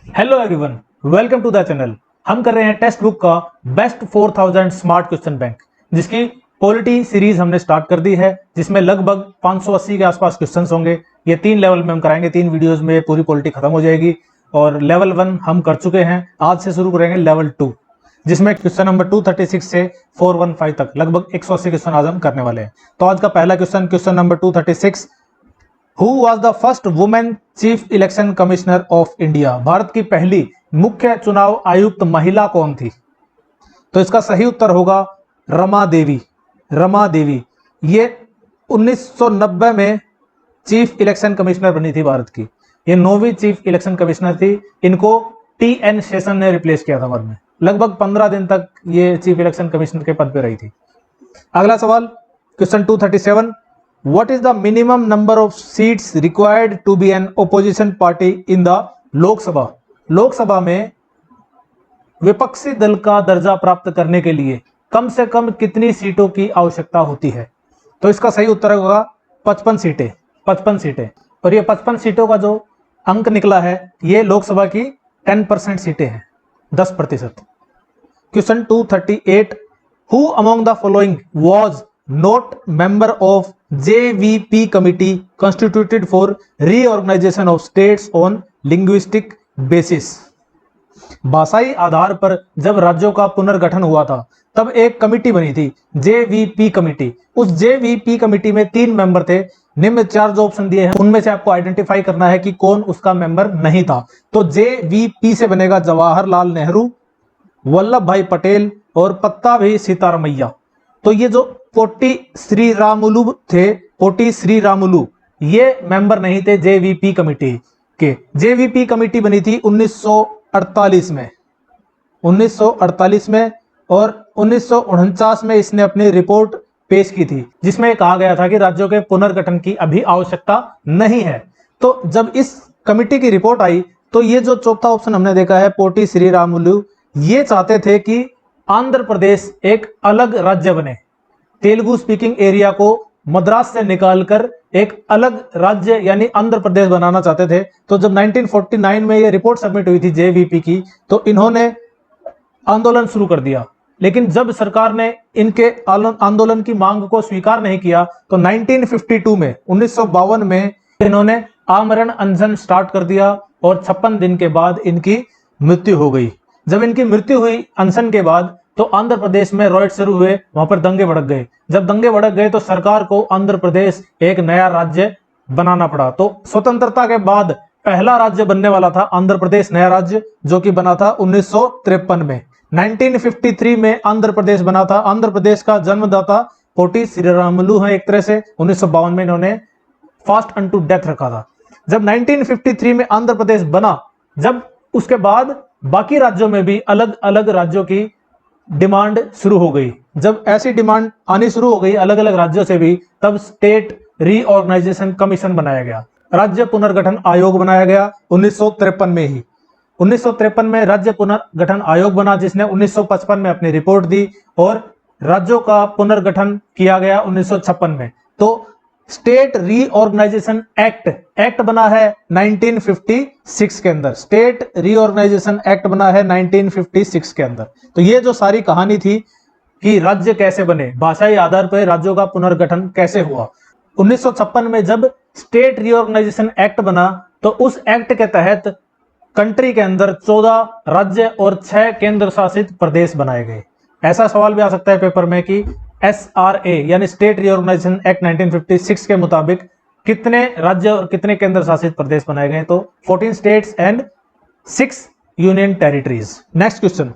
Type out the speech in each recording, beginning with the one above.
Hello everyone, welcome to the channel. हम कर रहे हैं टेक्स्ट बुक का बेस्ट 4000 स्मार्ट क्वेश्चन बैंक, जिसकी पॉलिटी सीरीज हमने स्टार्ट कर दी है, जिसमें लगभग 580 के आसपास क्वेश्चंस होंगे। ये 3 लेवल में हम कराएंगे, 3 वीडियोस में पूरी पॉलिटी खत्म हो जाएगी। और लेवल 1 हम कर चुके हैं, आज से शुरू करेंगे लेवल 2, जिसमें क्वेश्चन नंबर 236 से 415 तक लगभग 180 क्वेश्चन आज हम करने वाले हैं। तो आज का पहला question, question number 236, who was the first women chief election commissioner of India? Bharat की पहली मुख्य चुनाव आयुक्त महिला कौन थी? तो इसका सही उत्तर होगा रमा देवी। रमा देवी ये 1990 में चीफ इलेक्शन कमिश्नर बनी थी भारत की। ये 9वीं चीफ इलेक्शन कमिश्नर थी। इनको टी.एन. शेषन ने रिप्लेस किया था बाद में। लगभग 15 दिन तक ये चीफ इलेक्शन कमिश्नर के पद पे रही थी। अगला सवाल, question 237, what is the minimum number of seats required to be an opposition party in the लोक सभा? लोकसभा में विपक्षी दल का दर्जा प्राप्त करने के लिए कम से कम कितनी सीटों की आवश्यकता होती है? तो इसका सही उत्तर होगा 55 सीटें। 55 सीटें। और ये 55 सीटों का जो अंक निकला है, ये लोकसभा की 10% सीटें हैं, 10%। Question 238, who among the following was not member of JVP committee constituted for reorganization of states on linguistic basis? भाषाई आधार पर जब राज्यों का पुनर्गठन हुआ था, तब एक कमिटी बनी थी, JVP कमिटी। उस JVP कमिटी में 3 मेंबर थे। निम्न 4 जो ऑप्शन दिए हैं, उनमें से आपको आइडेंटिफाई करना है कि कौन उसका मेंबर नहीं था। तो JVP से बनेगा जवाहरलाल नेहरू, वल्लभ भाई पटेल और पत्ताभी सीतारामैया। तो ये जो पोटी श्रीरामुलु थे, पोटी श्रीरामुलु, ये मेंबर नहीं थे जेवीपी कमेटी के। जेवीपी कमेटी बनी थी 1948 में। 1948 में और 1949 में इसने अपनी रिपोर्ट पेश की थी, जिसमें कहा गया था कि राज्यों के पुनर्गठन की अभी आवश्यकता नहीं है। तो जब इस कमेटी की रिपोर्ट आई, तो ये जो चौथा ऑप्शन हमने देखा है, पोटी श्रीरामुलु, ये चाहते थे कि आंध्र प्रदेश एक अलग राज्य बने। तेलुगु स्पीकिंग एरिया को मद्रास से निकालकर एक अलग राज्य यानी आंध्र प्रदेश बनाना चाहते थे। तो जब 1949 में ये रिपोर्ट सबमिट हुई थी जेवीपी की, तो इन्होंने आंदोलन शुरू कर दिया। लेकिन जब सरकार ने इनके आंदोलन की मांग को स्वीकार नहीं किया, तो 1952 में 1952 में इन्होंने आमरण अनशन स्टार्ट कर दिया और 56 दिन के बाद इनकी मृत्यु हो गई। जब इनकी मृत्यु हुई अनशन के बाद, तो आंध्र प्रदेश में रॉयट शुरू हुए, वहां पर दंगे भड़क गए। जब दंगे भड़क गए तो सरकार को आंध्र प्रदेश एक नया राज्य बनाना पड़ा। तो स्वतंत्रता के बाद पहला राज्य बनने वाला था आंध्र प्रदेश, नया राज्य, जो कि बना था 1953 में। 1953 में आंध्र प्रदेश बना था। आंध्र प्रदेश का जन्मदाता पोटी श्रीरामुलु है एक तरह से। 1952 में इन्होंने फास्ट अनटू डेथ रखा था। जब 1953 में आंध्र प्रदेश बना, जब उसके बाद बाकी राज्यों में भी अलग अलग राज्यों की डिमांड शुरू हो गई। जब ऐसी डिमांड आनी शुरू हो गई अलग अलग राज्यों से भी, तब स्टेट रीऑर्गेनाइजेशन कमीशन बनाया गया, राज्य पुनर्गठन आयोग बनाया गया 1953 में ही। 1953 में राज्य पुनर्गठन आयोग बना, जिसने 1955 में अपनी रिपोर्ट दी और राज्यों का पुनर्गठन किया गया 1956 में। तो स्टेट रीऑर्गेनाइजेशन एक्ट बना है 1956 के अंदर। स्टेट रीऑर्गेनाइजेशन एक्ट बना है 1956 के अंदर। तो ये जो सारी कहानी थी कि राज्य कैसे बने, भाषाई आधार पर राज्यों का पुनर्गठन कैसे हुआ। 1956 में जब स्टेट रीऑर्गेनाइजेशन एक्ट बना, तो उस एक्ट के तहत कंट्री के अंदर 14 राज्य और 6 केंद्र शासित प्रदेश बनाए गए। ऐसा सवाल भी आ सकता है पेपर में कि SRA यानी स्टेट रीऑर्गेनाइजेशन एक्ट 1956 के मुताबिक कितने राज्य और कितने केंद्र शासित प्रदेश बनाए गए? तो 14 states and 6 union territories. Next question,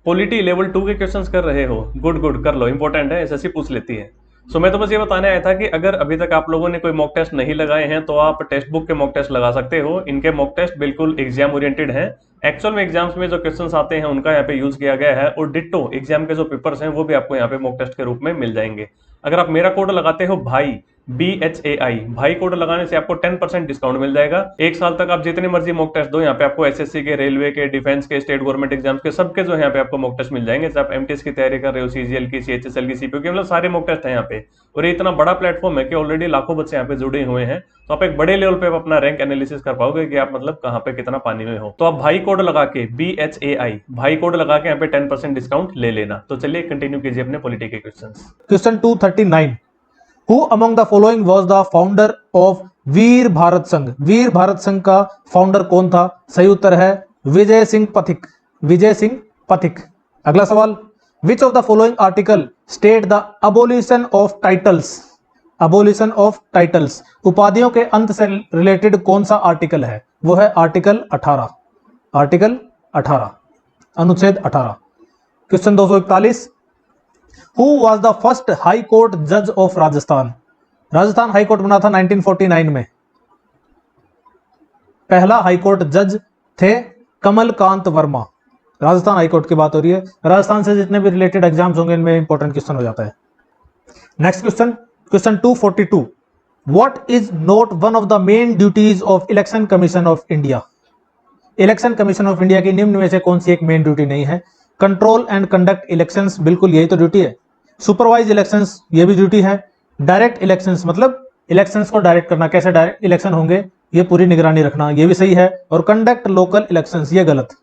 polity level 2 के क्वेश्चंस कर रहे हो? गुड कर लो, इंपॉर्टेंट है, एसएससी पूछ लेती है। सो मैं तो बस ये बताने आया था कि अगर अभी तक आप लोगों ने कोई मॉक टेस्ट नहीं लगाए हैं, तो आप टेक्स्ट बुक के मॉक टेस्ट लगा सकते हो। इनके मॉक टेस्ट बिल्कुल एग्जाम ओरिएंटेड हैं। एक्चुअल में एग्जाम्स में जो क्वेश्चंस आते हैं उनका यहाँ पे यूज किया गया है, और डिट्टो एग्जाम के जो पेपर्स हैं वो भी आपको यहाँ पे मॉक टेस्ट के रूप में मिल जाएंगे। अगर आप मेरा कोड लगाते हो भाई BHAI, भाई कोड लगाने से आपको 10% डिस्काउंट मिल जाएगा। एक साल तक आप जितने मर्जी मॉक टेस्ट दो, यहाँ पे आपको एसएससी के, रेलवे के, डिफेंस के, स्टेट गवर्नमेंट एग्जाम्स के, सबके जो यहाँ पे आपको मॉक टेस्ट मिल जाएंगे। जैसे आप एमटीएस की तैयारी कर रहे हो, सीजीएल की, सीएचएसएल की, सीपीयू की, मतलब सारे मॉक टेस्ट है यहाँ पे। और ये इतना बड़ा प्लेटफॉर्म है कि ऑलरेडी लाखों बच्चे यहाँ पे जुड़े हुए हैं, तो आप एक बड़े लेवल पे अपना रैंक एनालिसिस कर पाओगे कि आप मतलब कहाँ पे कितना पानी में हो। तो आप भाई कोड लगा के, BHAI भाई कोड लगा के यहाँ पे 10% डिस्काउंट ले लेना। तो चलिए कंटिन्यू कीजिए अपने पॉलिटी के questions. Question 239, who among the following was the founder of Veer Bharat Sangh? Veer Bharat संघ का फाउंडर कौन था? सही उत्तर है विजय सिंह पथिक। विजय सिंह पथिक। अगला सवाल, which of the following article state the abolition of titles? Abolition of titles, उपाधियों के अंत से रिलेटेड कौन सा आर्टिकल है? वो है आर्टिकल 18। आर्टिकल 18, अनुच्छेद 18। Question 241, who was the first high court जज of Rajasthan? Rajasthan high court बना था 1949 में। पहला हाई कोर्ट जज थे कमलकांत वर्मा। राजस्थान हाई कोर्ट की बात हो रही है। राजस्थान से जितने भी रिलेटेड एग्जाम्स होंगे इनमें इंपॉर्टेंट क्वेश्चन हो जाता है। Next question, question 242, what is not one of the main duties of election commission of India? Election commission of India की निम्न में से कौन सी एक मेन ड्यूटी नहीं है? कंट्रोल एंड कंडक्ट इलेक्शंस, बिल्कुल यही तो ड्यूटी है। सुपरवाइज इलेक्शंस, ये भी ड्यूटी है। डायरेक्ट इलेक्शंस, मतलब इलेक्शंस को डायरेक्ट करना, कैसे डायरेक्ट इलेक्शन होंगे ये पूरी निगरानी रखना, ये भी सही है। और कंडक्ट लोकल इलेक्शंस, ये गलत।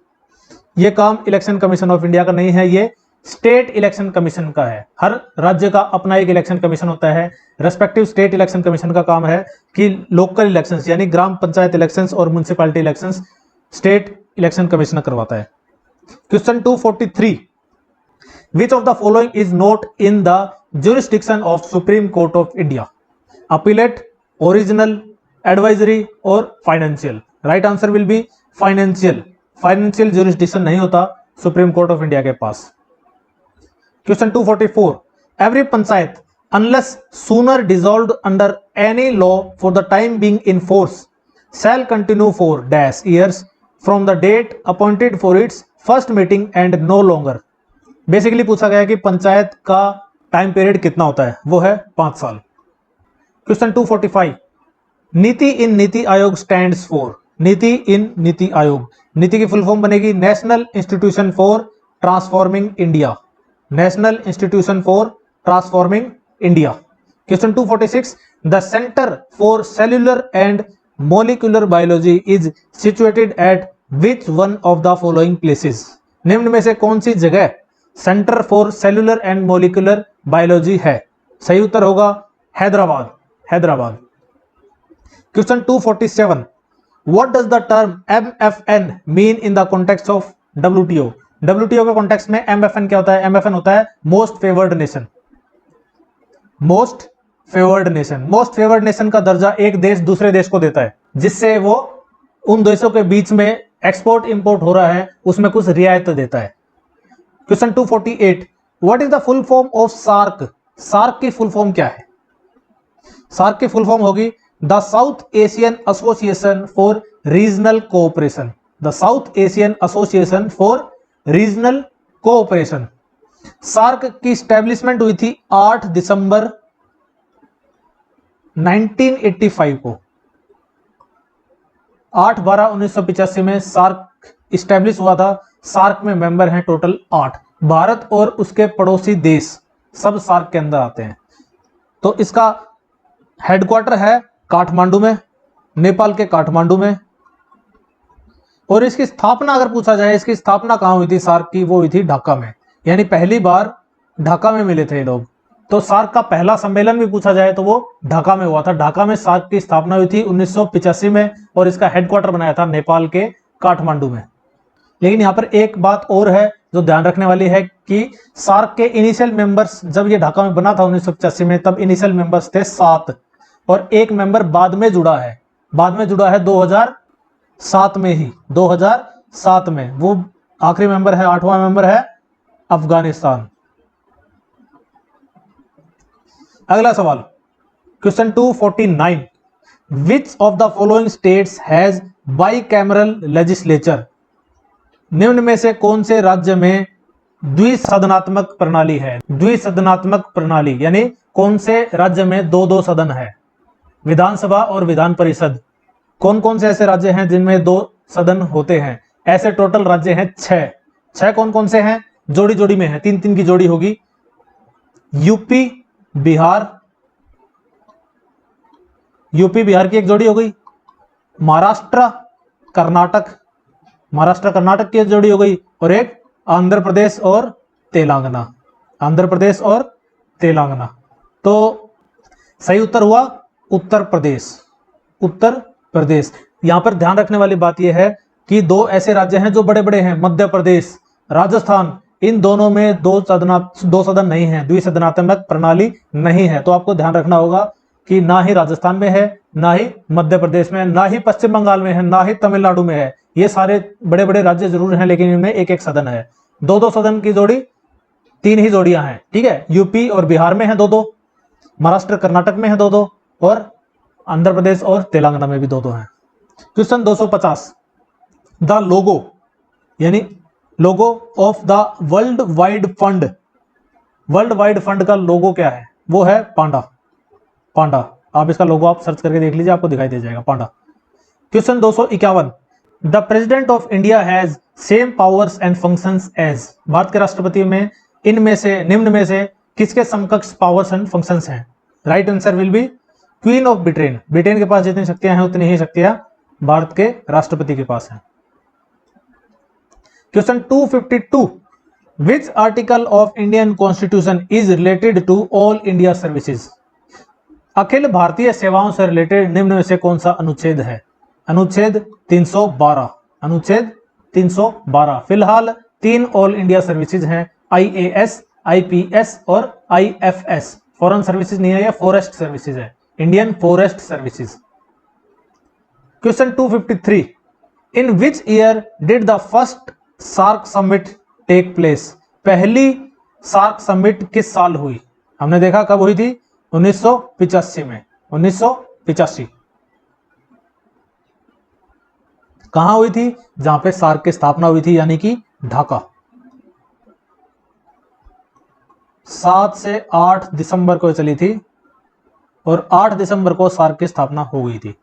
ये काम इलेक्शन कमीशन ऑफ इंडिया का नहीं है, ये स्टेट इलेक्शन कमीशन का है। हर राज्य का अपना एक इलेक्शन कमीशन होता है। रेस्पेक्टिव स्टेट इलेक्शन कमीशन का काम है कि लोकल इलेक्शंस यानी ग्राम पंचायत इलेक्शंस और municipality elections state election commissioner करवाता है। Question 243, which of the following is not in the jurisdiction of supreme court of India? Appellate, original, advisory और financial. Right answer will be financial. Financial jurisdiction नहीं होता supreme court of India के पास। Question 244, every panchayat unless sooner dissolved under any law for the time being in force shall continue for dash years from the date appointed for its first meeting and no longer। Basically पूछा गया कि पंचायत का time period कितना होता है, वो है 5 साल। क्वेश्चन 245, नीति इन नीति आयोग स्टैंड्स फॉर? नीति इन नीति आयोग, नीति की फुल फॉर्म बनेगी national institution for transforming India. National institution for transforming India. Question 246, the centre for cellular and molecular biology is situated at which one of the following places? निम्न में से कौन सी जगह centre for cellular and molecular biology है? सही उत्तर होगा Hyderabad. Hyderabad. Question 247, what does the term MFN mean in the context of WTO? WTO के context में MFN क्या होता है? MFN होता है most favoured nation. Most favoured nation, most favoured nation का दर्जा एक देश दूसरे देश को देता है, जिससे वो उन देशों के बीच में एक्सपोर्ट इंपोर्ट हो रहा है उसमें कुछ रियायत देता है। Question 248, what is the full form of SAARC? SAARC की फुल फॉर्म क्या है? सार्क की फुल फॉर्म होगी the South Asian Association for Regional Cooperation. The South Asian Association for Regional Cooperation. SAARC की स्टैब्लिशमेंट हुई थी 8 दिसंबर 1985 को। 8/12/1985 में सार्क स्टैब्लिश हुआ था। सार्क में मेंबर हैं टोटल 8। भारत और उसके पड़ोसी देश सब सार्क के अंदर आते हैं। तो इसका हेडक्वार्टर है काठमांडू में, नेपाल के काठमांडू में। और इसकी स्थापना अगर पूछा जाए, इसकी स्थापना कहां हुई थी सार्क की? वो हुई थी ढाका में, यानी पहली बार ढाका में मिले थे ये लोग। तो सार्क का पहला सम्मेलन भी पूछा जाए तो वो ढाका में हुआ था। ढाका में सार्क की स्थापना हुई थी 1985 में और इसका हेडक्वार्टर बनाया था नेपाल के काठमांडू में। लेकिन यहाँ पर एक बात और है जो ध्यान रखने वाली है कि सार्क के इनिशियल मेंबर्स, जब ये ढाका में बना था 1985 में, तब इनिशियल मेंबर्स थे 7 और एक मेंबर बाद में जुड़ा है। बाद में जुड़ा है 2007 में ही, 2007 में। वो आखिरी मेंबर है, 8वां मेंबर है अफगानिस्तान। अगला सवाल, question 249, which of the following states has bicameral legislature? निम्न में से कौन से राज्य में द्विसदनात्मक प्रणाली है? द्विसदनात्मक प्रणाली यानी कौन से राज्य में 2-2 सदन है? विधानसभा और विधान परिषद। कौन कौन से ऐसे राज्य हैं जिनमें 2 सदन होते हैं? ऐसे टोटल राज्य हैं 6। कौन कौन से हैं? जोड़ी जोड़ी में है, 3-3 की जोड़ी होगी। यूपी बिहार की एक जोड़ी हो गई, महाराष्ट्र कर्नाटक की एक जोड़ी हो गई, और एक आंध्र प्रदेश और तेलंगाना। तो सही उत्तर हुआ उत्तर प्रदेश। यहां पर ध्यान रखने वाली बात यह है कि 2 ऐसे राज्य हैं जो बड़े बड़े हैं, मध्य प्रदेश, राजस्थान, इन दोनों में 2 सदन नहीं है, द्विसदनात्मक प्रणाली नहीं है। तो आपको ध्यान रखना होगा कि ना ही राजस्थान में है, ना ही मध्य प्रदेश में, ना ही पश्चिम बंगाल में है, ना ही तमिलनाडु में है। ये सारे बड़े बड़े राज्य जरूर हैं, लेकिन इनमें एक एक सदन है। 2-2 सदन की जोड़ी 3 ही जोड़ियां हैं, ठीक है। यूपी और बिहार में है 2-2, महाराष्ट्र कर्नाटक में है 2-2, और आंध्र प्रदेश और तेलंगाना में भी 2-2 हैं। क्वेश्चन 250, द लोगो यानी logo of the world wide fund का लोगो क्या है? वो है पांडा। आप इसका लोगो आप सर्च करके देख लीजिए, आपको दिखाई दे जाएगा, panda. Question 251, the president of India has same powers and functions as. Bharat के राष्ट्रपति में निम्न में से किसके समकक्ष पावर्स एंड फंक्शंस हैं? Right answer will be queen of Britain. Britain के पास जितनी शक्तियां हैं उतनी ही शक्तियां भारत के राष्ट्रपति के पास हैं। Question 252, which article of Indian constitution is related to all India services. अखिल भारतीय सेवाओं से रिलेटेड निम्न में से कौन सा अनुच्छेद है? अनुच्छेद 312। फिलहाल 3 ऑल इंडिया सर्विसेज हैं, IAS, IPS और IFS। फॉरेन सर्विसेज नहीं है, यह फॉरेस्ट सर्विसेज है, Indian forest services. Question 253, in which year did the first SAARC summit take place. पहली सार्क समिट किस साल हुई? हमने देखा कब हुई थी, 1985 में। 1985 कहां हुई थी? जहां पे सार्क की स्थापना हुई थी, यानी कि ढाका। 7 से 8 दिसंबर को चली थी और 8 दिसंबर को सार्क की स्थापना हो गई थी।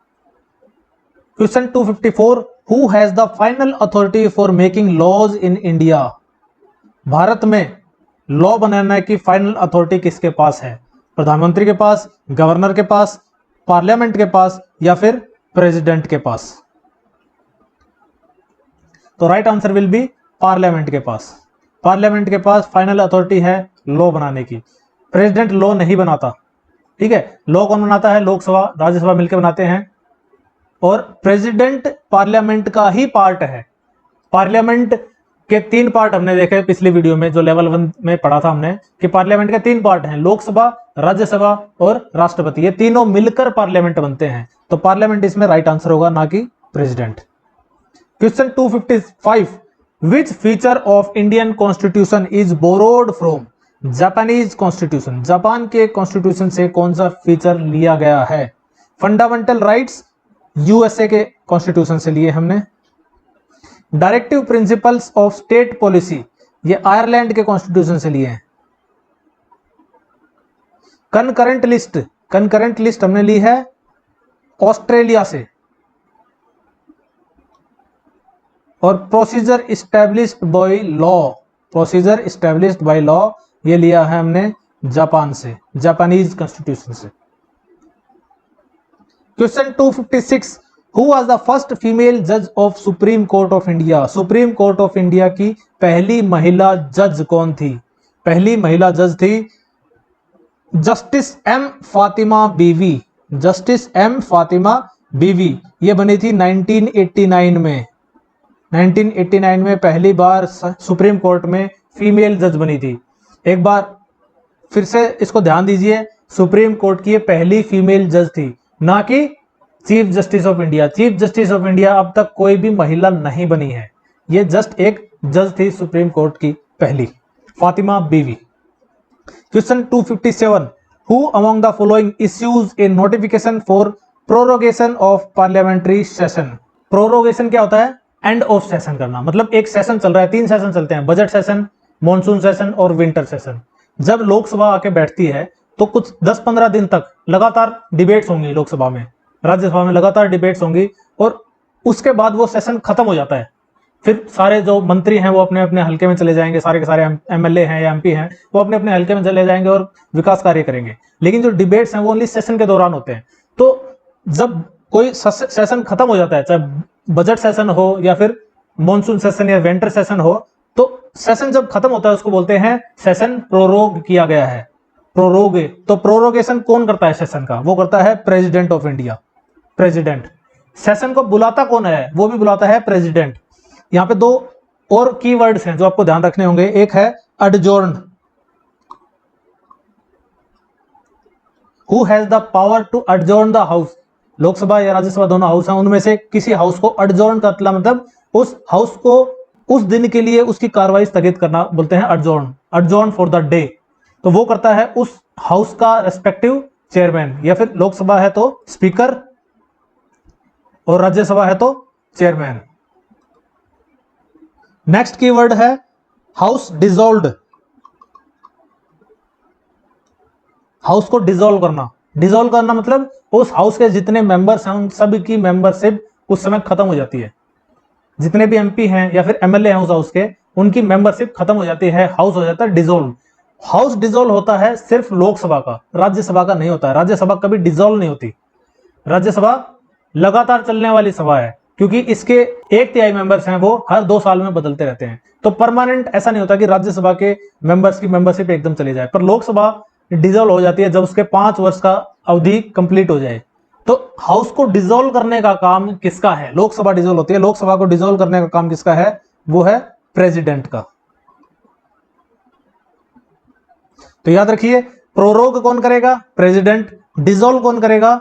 Question 254, who has the final authority for making laws in India. Bharat में लॉ बनाने की फाइनल अथॉरिटी किसके पास है? प्रधानमंत्री के पास, गवर्नर के पास, पार्लियामेंट के पास, या फिर प्रेसिडेंट के पास? तो right answer will B parliament के पास। पार्लियामेंट के पास फाइनल अथॉरिटी है लॉ बनाने की। प्रेसिडेंट लॉ नहीं बनाता, ठीक है। लॉ कौन बनाता है? लोकसभा राज्यसभा मिलकर बनाते हैं, और प्रेसिडेंट पार्लियामेंट का ही पार्ट है। पार्लियामेंट के 3 पार्ट हमने देखे पिछली वीडियो में, जो लेवल 1 में पढ़ा था हमने, कि पार्लियामेंट के 3 पार्ट हैं, लोकसभा, राज्यसभा और राष्ट्रपति। ये तीनों मिलकर पार्लियामेंट बनते हैं। तो पार्लियामेंट इसमें राइट आंसर होगा, ना कि president. Question 255, which feature of Indian constitution is borrowed from Japanese constitution. Japan के कॉन्स्टिट्यूशन से कौन सा फीचर लिया गया है? फंडामेंटल राइट्स यूएसए के कॉन्स्टिट्यूशन से लिए हमने। Directive principles of state policy, ये आयरलैंड के कॉन्स्टिट्यूशन से लिए हैं। कनकरेंट लिस्ट हमने ली है ऑस्ट्रेलिया से। और प्रोसीजर इस्टेब्लिश्ड बाय लॉ, ये लिया है हमने जापान से, जापानीज कॉन्स्टिट्यूशन से। Question 256, who was the first female जज of supreme court of India. Supreme court of India की पहली महिला जज कौन थी? पहली महिला जज थी जस्टिस एम फातिमा बीवी। ये बनी थी 1989 में। 1989 में पहली बार सुप्रीम कोर्ट में फीमेल जज बनी थी। एक बार फिर से इसको ध्यान दीजिए, सुप्रीम कोर्ट की ये पहली फीमेल जज थी, ना कि chief justice of India. Chief justice of India अब तक कोई भी महिला नहीं बनी है, ये जस्ट एक जज थी सुप्रीम कोर्ट की पहली, फातिमा बीवी। Question 257, who among the following issues A notification for prorogation of parliamentary session. Prorogation क्या होता है? एंड ऑफ सेशन करना, मतलब एक सेशन चल रहा है, 3 सेशन चलते हैं, बजट सेशन, मॉनसून सेशन और विंटर सेशन। जब लोकसभा आके बैठती है तो कुछ 10-15 दिन तक लगातार डिबेट्स होंगी लोकसभा में, राज्यसभा में लगातार डिबेट्स होंगी, और उसके बाद वो सेशन खत्म हो जाता है। फिर सारे जो मंत्री हैं वो अपने अपने हल्के में चले जाएंगे, सारे के सारे एमएलए हैं या एमपी हैं वो अपने अपने हल्के में चले जाएंगे और विकास कार्य करेंगे। लेकिन जो डिबेट्स हैं वो ओनली सेशन के दौरान होते हैं। तो जब कोई सेशन खत्म हो जाता है, चाहे बजट सेशन हो या फिर मॉनसून सेशन या विंटर सेशन हो, तो सेशन जब खत्म होता है उसको बोलते हैं सेशन प्रोरोग किया गया है, प्रोरोगे। तो प्रोरोगेशन कौन करता है सेशन का? वो करता है president of India, president. Session को बुलाता कौन है? वो भी बुलाता है प्रेसिडेंट। यहां पे दो और कीवर्ड्स हैं जो आपको ध्यान रखने होंगे। एक है adjourn, who has the power to adjourn the house. Lok Sabha या राज्यसभा दोनों हाउस हैं, उनमें से किसी हाउस को अडजोर्न का मतलब उस हाउस को उस दिन के लिए उसकी कार्रवाई स्थगित करना बोलते हैं अडजोर्न, अडजोर्न फॉर द डे। तो वो करता है उस हाउस का रेस्पेक्टिव चेयरमैन, या फिर लोकसभा है तो स्पीकर और राज्यसभा है तो चेयरमैन। नेक्स्ट कीवर्ड है हाउस डिसॉल्व्ड, हाउस को डिसॉल्व करना। डिसॉल्व करना मतलब उस हाउस के जितने मेंबर्स हैं उन सभी की मेंबरशिप उस समय खत्म हो जाती है। जितने भी एमपी हैं या फिर एमएलए हैं उस हाउस के, उनकी मेंबरशिप खत्म हो जाती है, हाउस हो जाता है डिसॉल्व। हाउस डिसॉल्व होता है सिर्फ लोकसभा का, राज्यसभा का नहीं होता है। राज्यसभा कभी डिसॉल्व नहीं होती। राज्यसभा लगातार चलने वाली सभा है, क्योंकि इसके 1/3 मेंबर्स हैं वो हर 2 साल में बदलते रहते हैं। तो परमानेंट ऐसा नहीं होता कि राज्यसभा के मेंबर्स की मेंबरशिप एकदम चली जाए, पर लोकसभा डिसॉल्व हो जाती है जब उसके 5 वर्ष का अवधि कंप्लीट हो जाए। तो हाउस को डिसॉल्व करने का काम किसका है? लोकसभा डिसॉल्व होती है, लोकसभा को डिसॉल्व करने का काम किसका है? वो है प्रेसिडेंट का। तो याद रखिए, प्रोरोग कौन करेगा? प्रेसिडेंट। डिसॉल्व कौन करेगा?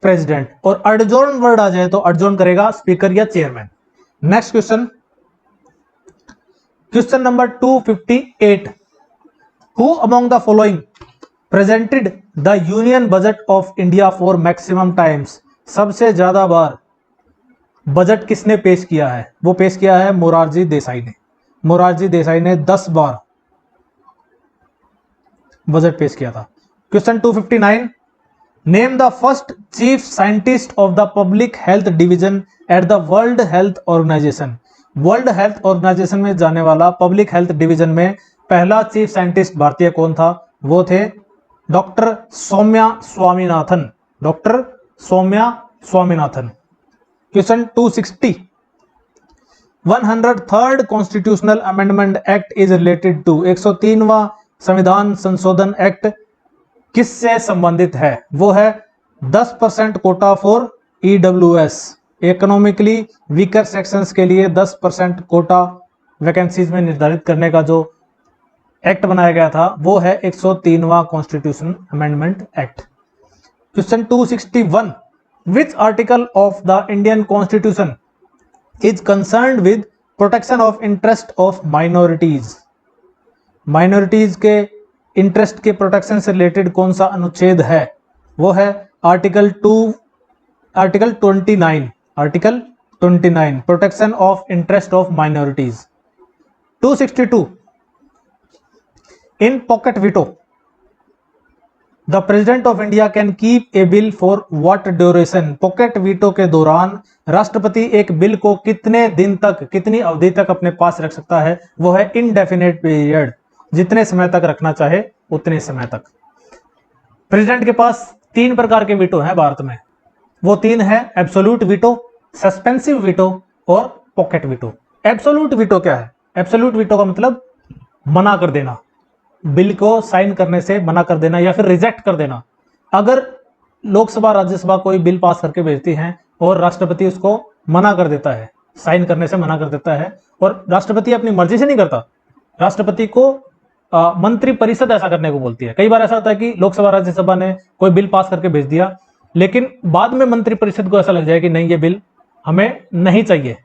प्रेसिडेंट। और अडजोर्न वर्ड आ जाए तो अडजोर्न करेगा स्पीकर या chairman. Next question, question number 258, who among the following presented the union budget of India for maximum times? सबसे ज्यादा बार बजट किसने पेश किया है? वो पेश किया है मोरारजी देसाई ने। मोरारजी देसाई ने 10 बार बजट पेश किया था। Question 259, name the first chief scientist of the public health division at the World Health Organization? World Health Organization में जाने वाला पब्लिक हेल्थ डिवीजन में पहला चीफ साइंटिस्ट भारतीय कौन था? वो थे doctor Soumya Swaminathan, doctor Soumya Swaminathan. Question 260, 103rd constitutional amendment act is related to? 103वां संविधान संशोधन एक्ट किससे संबंधित है? वो है 10% quota for EWS, economically weaker sections के लिए 10% कोटा वैकेंसीज में निर्धारित करने का जो एक्ट बनाया गया था वो है 103वां constitution amendment act. Question 261, which article of the Indian constitution is concerned with protection of interest of minorities? Minorities के इंटरेस्ट के प्रोटेक्शन से रिलेटेड कौन सा अनुच्छेद है? वो है article 29, article 29, protection of interest of minorities. 262, in pocket veto the president of India can keep a bill for what duration? Pocket veto के दौरान राष्ट्रपति एक बिल को कितने दिन तक, कितनी अवधि तक अपने पास रख सकता है? वो है इनडेफिनेट पीरियड, जितने समय तक रखना चाहे उतने समय तक। प्रेसिडेंट के पास 3 प्रकार के वीटो हैं भारत में। वो 3 है एब्सोल्यूट वीटो, सस्पेंसिव वीटो और पॉकेट वीटो। एब्सोल्यूट वीटो क्या है? एब्सोल्यूट वीटो का मतलब मना कर देना, बिल को साइन करने से मना कर देना या फिर रिजेक्ट कर देना। अगर लोकसभा राज्यसभा कोई बिल पास करके भेजती हैं और राष्ट्रपति उसको मना कर देता है, साइन करने से मना कर देता है, और राष्ट्रपति अपनी मर्जी से नहीं करता, राष्ट्रपति को मंत्री परिषद ऐसा करने को बोलती है। कई बार ऐसा होता है कि लोकसभा राज्यसभा ने कोई बिल पास करके भेज दिया, लेकिन बाद में मंत्री परिषद को ऐसा लग जाए कि नहीं ये बिल हमें नहीं चाहिए।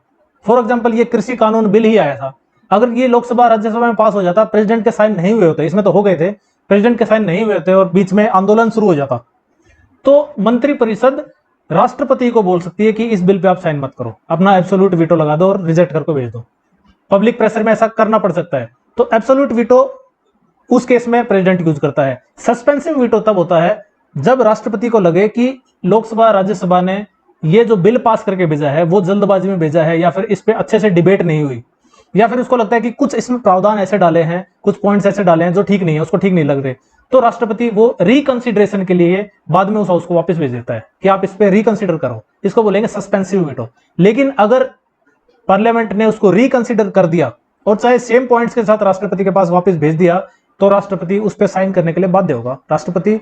फॉर एग्जाम्पल ये कृषि कानून बिल ही आया था, अगर ये लोकसभा राज्यसभा में पास हो जाता, प्रेसिडेंट के साइन नहीं हुए होते, इसमें तो हो गए थे, प्रेसिडेंट के साइन नहीं हुए थे और बीच में आंदोलन शुरू हो जाता, तो मंत्री परिषद राष्ट्रपति को बोल सकती है कि इस बिल पे आप साइन मत करो, अपना एब्सोल्यूट वीटो लगा दो और रिजेक्ट करके भेज दो। पब्लिक प्रेशर में ऐसा करना पड़ सकता है। तो एब्सोल्यूट वीटो उस केस में प्रेसिडेंट यूज करता है। सस्पेंसिव वीटो तब होता है जब राष्ट्रपति को लगे कि लोकसभा राज्यसभा ने ये जो बिल पास करके भेजा है वो जल्दबाजी में भेजा है, या फिर इस पे अच्छे से डिबेट नहीं हुई, या फिर उसको लगता है कि कुछ इसमें प्रावधान ऐसे डाले हैं, कुछ पॉइंट्स ऐसे डाले हैं जो ठीक नहीं है, उसको ठीक नहीं लग रहे, तो राष्ट्रपति वो रिकंसिडरेशन के लिए बाद में उस हाउस को वापस भेज देता है कि आप इस पे रिकंसिडर करो। इसको बोलेंगे सस्पेंसिव वीटो। लेकिन अगर पार्लियामेंट ने उसको रिकंसिडर कर दिया और चाहे सेम पॉइंट्स के साथ राष्ट्रपति के पास वापस भेज दिया, तो राष्ट्रपति उस पर साइन करने के लिए बाध्य होगा। राष्ट्रपति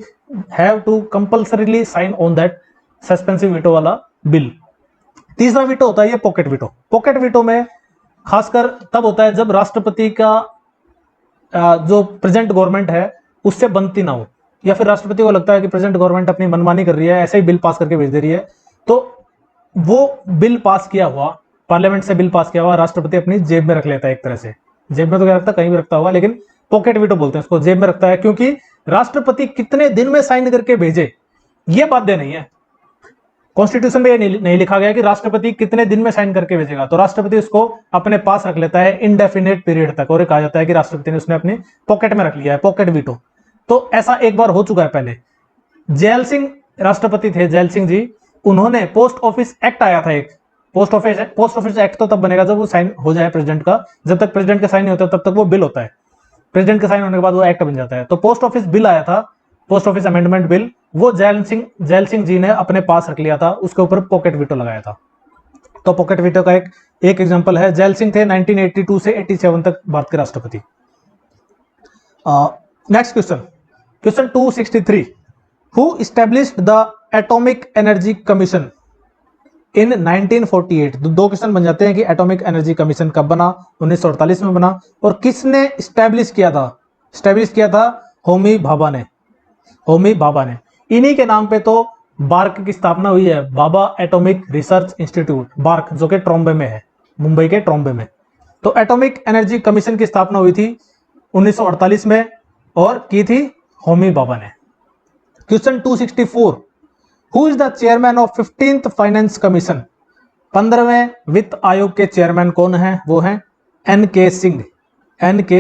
have to compulsorily sign on that suspensive veto वाला बिल। तीसरा वीटो होता है ये पॉकेट वीटो। पॉकेट वीटो में खासकर तब होता है जब राष्ट्रपति का जो प्रेजेंट गवर्नमेंट है उससे बनती ना हो, या फिर राष्ट्रपति को लगता है कि प्रेजेंट गवर्नमेंट अपनी मनमानी कर रही है, ऐसे ही बिल पास करके भेज दे रही है, तो वो बिल पास किया हुआ, पार्लियामेंट से बिल पास किया हुआ राष्ट्रपति अपनी जेब में रख लेता है। एक तरह से जेब में तो क्या रखता, कहीं भी रखता होगा, लेकिन पॉकेट वीटो बोलते हैं उसको, जेब में रखता है, क्योंकि राष्ट्रपति कितने दिन में साइन करके भेजे ये बाध्य नहीं है। कॉन्स्टिट्यूशन में ये नहीं लिखा गया कि राष्ट्रपति कितने दिन में साइन करके भेजेगा, तो राष्ट्रपति उसको अपने पास रख लेता है इनडेफिनेट पीरियड तक, और कहा जाता है कि राष्ट्रपति ने उसने अपनी पॉकेट में रख लिया है, पॉकेट वीटो। तो ऐसा एक बार हो चुका है पहले। जैल सिंह राष्ट्रपति थे, जैल सिंह जी, उन्होंने पोस्ट ऑफिस एक्ट आया था एक, पोस्ट ऑफिस एक्ट तो तब बनेगा जब वो साइन हो जाए प्रेसिडेंट का, जब तक प्रेसिडेंट का साइन नहीं होता तब तक वो बिल होता है, प्रेसिडेंट का साइन होने के बाद वो एक्ट बन जाता है। तो पोस्ट ऑफिस बिल आया था, पोस्ट ऑफिस अमेंडमेंट बिल, वो जैल सिंह जी ने अपने पास रख लिया था, उसके ऊपर पॉकेट वीटो लगाया था। तो पॉकेट वीटो का एक एग्जांपल है, जैल सिंह थे 1982 से 87 तक भारत के राष्ट्रपति। Next question 263, who established the atomic energy commission इन 1948। दो क्वेश्चन बन जाते हैं कि एटॉमिक एनर्जी कमीशन कब बना, 1948 में बना, और किसने एस्टैब्लिश किया था होमी भाभा ने। इन्हीं के नाम पे तो बार्क की स्थापना हुई है, Bhabha atomic research institute, BARC, जो कि ट्रॉम्बे में है, मुंबई के ट्रॉम्बे में। तो एटॉमिक एनर्जी कमीशन की स्थापना हुई थी 1948 में और की थी होमी भाभा ने। Question 264, who is the chairman of 15th finance commission. 15वें वित्त आयोग के चेयरमैन कौन है, वो है एन.के.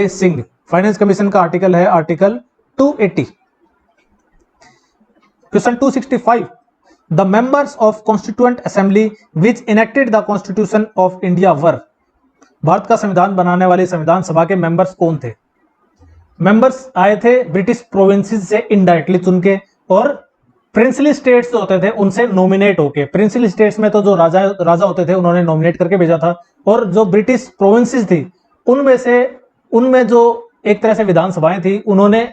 सिंह। फाइनेंस कमीशन का आर्टिकल है article 280। Question 265, the members of constituent assembly which enacted the constitution of India were. Bharat का संविधान बनाने वाली संविधान सभा के मेंबर्स कौन थे। मेंबर्स आए थे ब्रिटिश प्रोविंसेस से इनडायरेक्टली चुन के, और प्रिंसली स्टेट्स जो होते थे उनसे नॉमिनेट होके। प्रिंसली स्टेट्स में तो जो राजा होते थे उन्होंने नॉमिनेट करके भेजा था, और जो ब्रिटिश प्रोविंसेस थी उनमें जो एक तरह से विधानसभाएं थी उन्होंने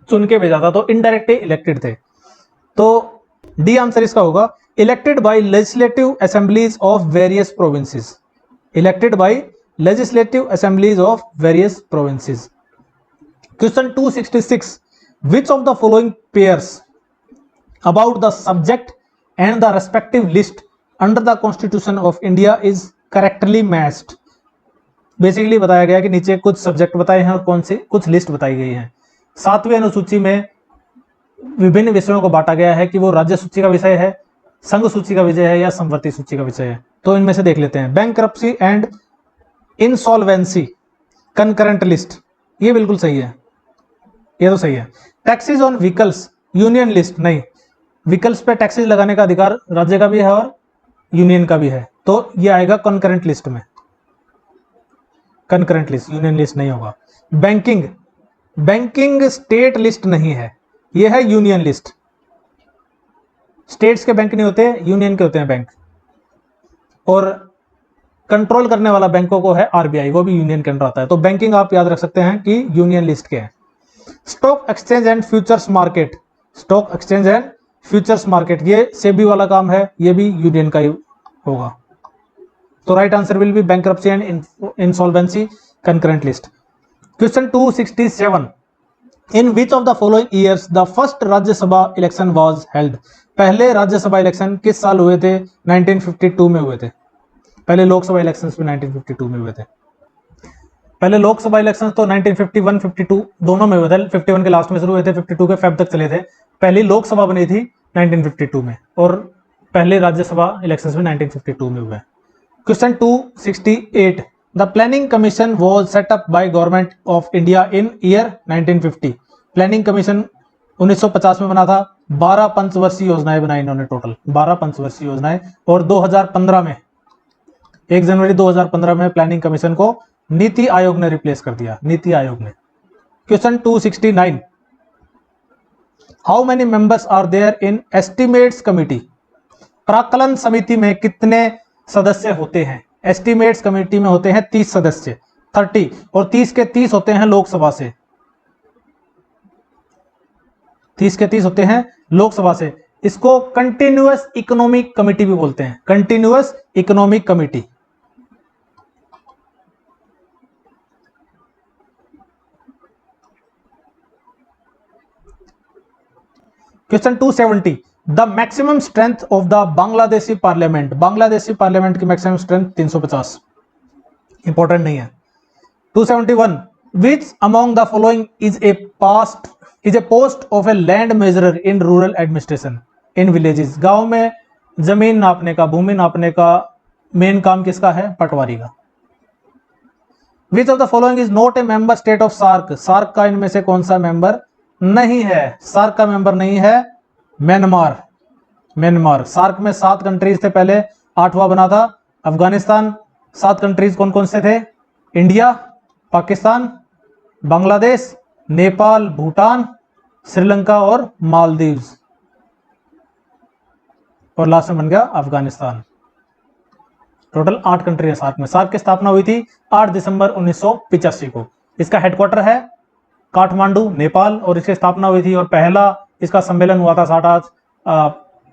चुन के भेजा था, तो इनडायरेक्टली इलेक्टेड थे। तो डी आंसर इसका होगा, elected by legislative assemblies of various provinces. Elected by legislative assemblies of various provinces. Question 266, which of the following pairs about the subject and the respective list under the constitution of India is correctly matched। Basically बताया गया कि नीचे कुछ subject बताए हैं और कौन से कुछ लिस्ट बताई गई है। 7वीं अनुसूची में विभिन्न विषयों को बांटा गया है कि वो राज्य सूची का विषय है, संघ सूची का विषय है या संवर्ती सूची का विषय है। तो इनमें से देख लेते हैं। Bankruptcy and insolvency concurrent list, ये बिल्कुल सही है, ये तो सही है। Taxes on vehicles union list, नहीं, व्हीकल्स पे टैक्सेस लगाने का अधिकार राज्य का भी है और यूनियन का भी है, तो ये आएगा कंकरेंट लिस्ट में। कंकरेंट लिस्ट, यूनियन लिस्ट नहीं होगा। बैंकिंग स्टेट लिस्ट नहीं है, ये है यूनियन लिस्ट। स्टेट्स के बैंक नहीं होते, यूनियन के होते हैं बैंक, और कंट्रोल करने वाला बैंकों को है आरबीआई, वो भी यूनियन के अंडर आता है। तो बैंकिंग आप याद रख सकते हैं कि यूनियन लिस्ट के हैं। Stock exchange and futures market, stock exchange and futures market, ये सेबी वाला काम है, ये भी यूनियन का ही होगा। तो right answer will B bankruptcy and insolvency concurrent list. Question 267, in which of the following years the first Rajya Sabha election was held. पहले राज्यसभा इलेक्शन किस साल हुए थे? 1952 में हुए थे। पहले लोकसभा इलेक्शंस भी 1952 में हुए थे। पहले लोकसभा इलेक्शंस तो 1951 52 दोनों में हुए थे। 51 के लास्ट में शुरू हुए थे, 52 के फेब तक चले थे। पहली लोकसभा बनी थी 1952 में, और पहले राज्यसभा इलेक्शंस भी 1952 में हुए। Question 268, the planning commission was set up by government of India in year 1950। Planning commission 1950 में बना था। 12 पंचवर्षीय योजनाएं बनाई इन्होंने, टोटल 12 पंचवर्षीय योजनाएं। और 2015 में 1 जनवरी 2015 में प्लानिंग कमीशन को नीति आयोग ने रिप्लेस कर दिया, नीति आयोग ने। Question 269, how many members are there in estimates committee. प्राक्कलन समिति में कितने सदस्य होते हैं? एस्टिमेट्स कमेटी में होते हैं 30 सदस्य, 30, और 30 के 30 होते हैं लोकसभा से, 30 के 30 होते हैं लोकसभा से। इसको कंटिन्यूअस इकोनॉमिक कमेटी भी बोलते हैं, continuous economic committee. Question 270, the maximum strength of the Bangladeshi parliament. Bangladeshi parliament की मैक्सिमम स्ट्रेंथ 350, इंपॉर्टेंट नहीं है। 271, which among the following is a post of a land measurer in rural administration in villages. गांव में जमीन नापने का, भूमि नापने का मेन काम किसका है? पटवारी का। Which of the following is not a member state of SAARC. SAARC का इनमें से कौन सा मेंबर नहीं है? सार्क का मेंबर नहीं है म्यांमार। म्यांमार, सार्क में 7 कंट्रीज थे पहले, 8वां बना था अफगानिस्तान। 7 कंट्रीज कौन कौन से थे? इंडिया, पाकिस्तान, बांग्लादेश, नेपाल, भूटान, श्रीलंका और मालदीव्स, और लास्ट में बन गया अफगानिस्तान। टोटल 8 कंट्री है सार्क में। सार्क की स्थापना हुई थी 8 दिसंबर 1985 को। इसका हेडक्वार्टर है काठमांडू, नेपाल, और इसकी स्थापना हुई थी और पहला इसका सम्मेलन हुआ था 8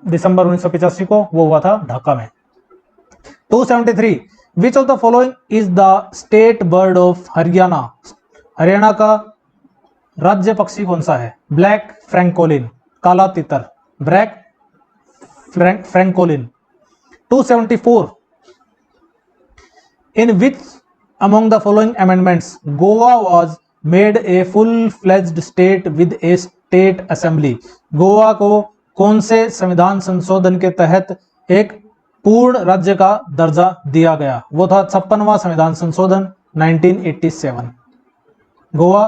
दिसंबर 1985 को, वो हुआ था ढाका में। 273, विच of the following is the state bird of Haryana. Haryana का राज्य पक्षी कौन सा है? ब्लैक फ्रैंकोलिन, काला तितर, black francolin. 274, in which among the following amendments Goa was made a full-fledged state with a state assembly। Goa को कौन से संविधान संशोधन के तहत एक पूर्ण राज्य का दर्जा दिया गया? वो था 56वां संविधान संशोधन 1987। गोवा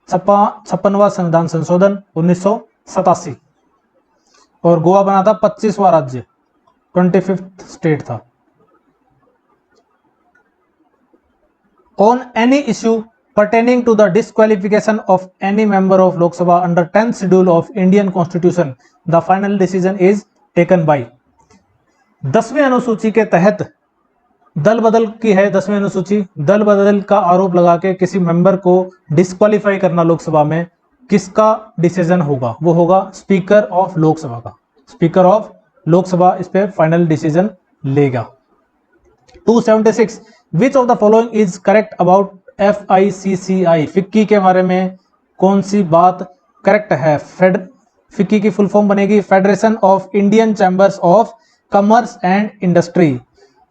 56वां संविधान संशोधन 1987, और गोवा बना था 25वां राज्य, 25th स्टेट था। On any issue pertaining to the disqualification of any member of Lok Sabha under 10th schedule of Indian Constitution, the final decision is taken by। 10वीं अनुसूची के तहत दल बदल की है 10वीं अनुसूची। दल बदल का आरोप लगा के किसी मेंबर को डिस्क्वालीफाई करना लोकसभा में, किसका डिसीजन होगा? वो होगा स्पीकर ऑफ लोकसभा का। स्पीकर ऑफ लोकसभा इस पे फाइनल डिसीजन लेगा। 276, विच of the following is correct about FICCI। FICCI के बारे में कौन सी बात करेक्ट है? फिक्की की फुल फॉर्म बनेगी federation of Indian chambers of commerce and industry.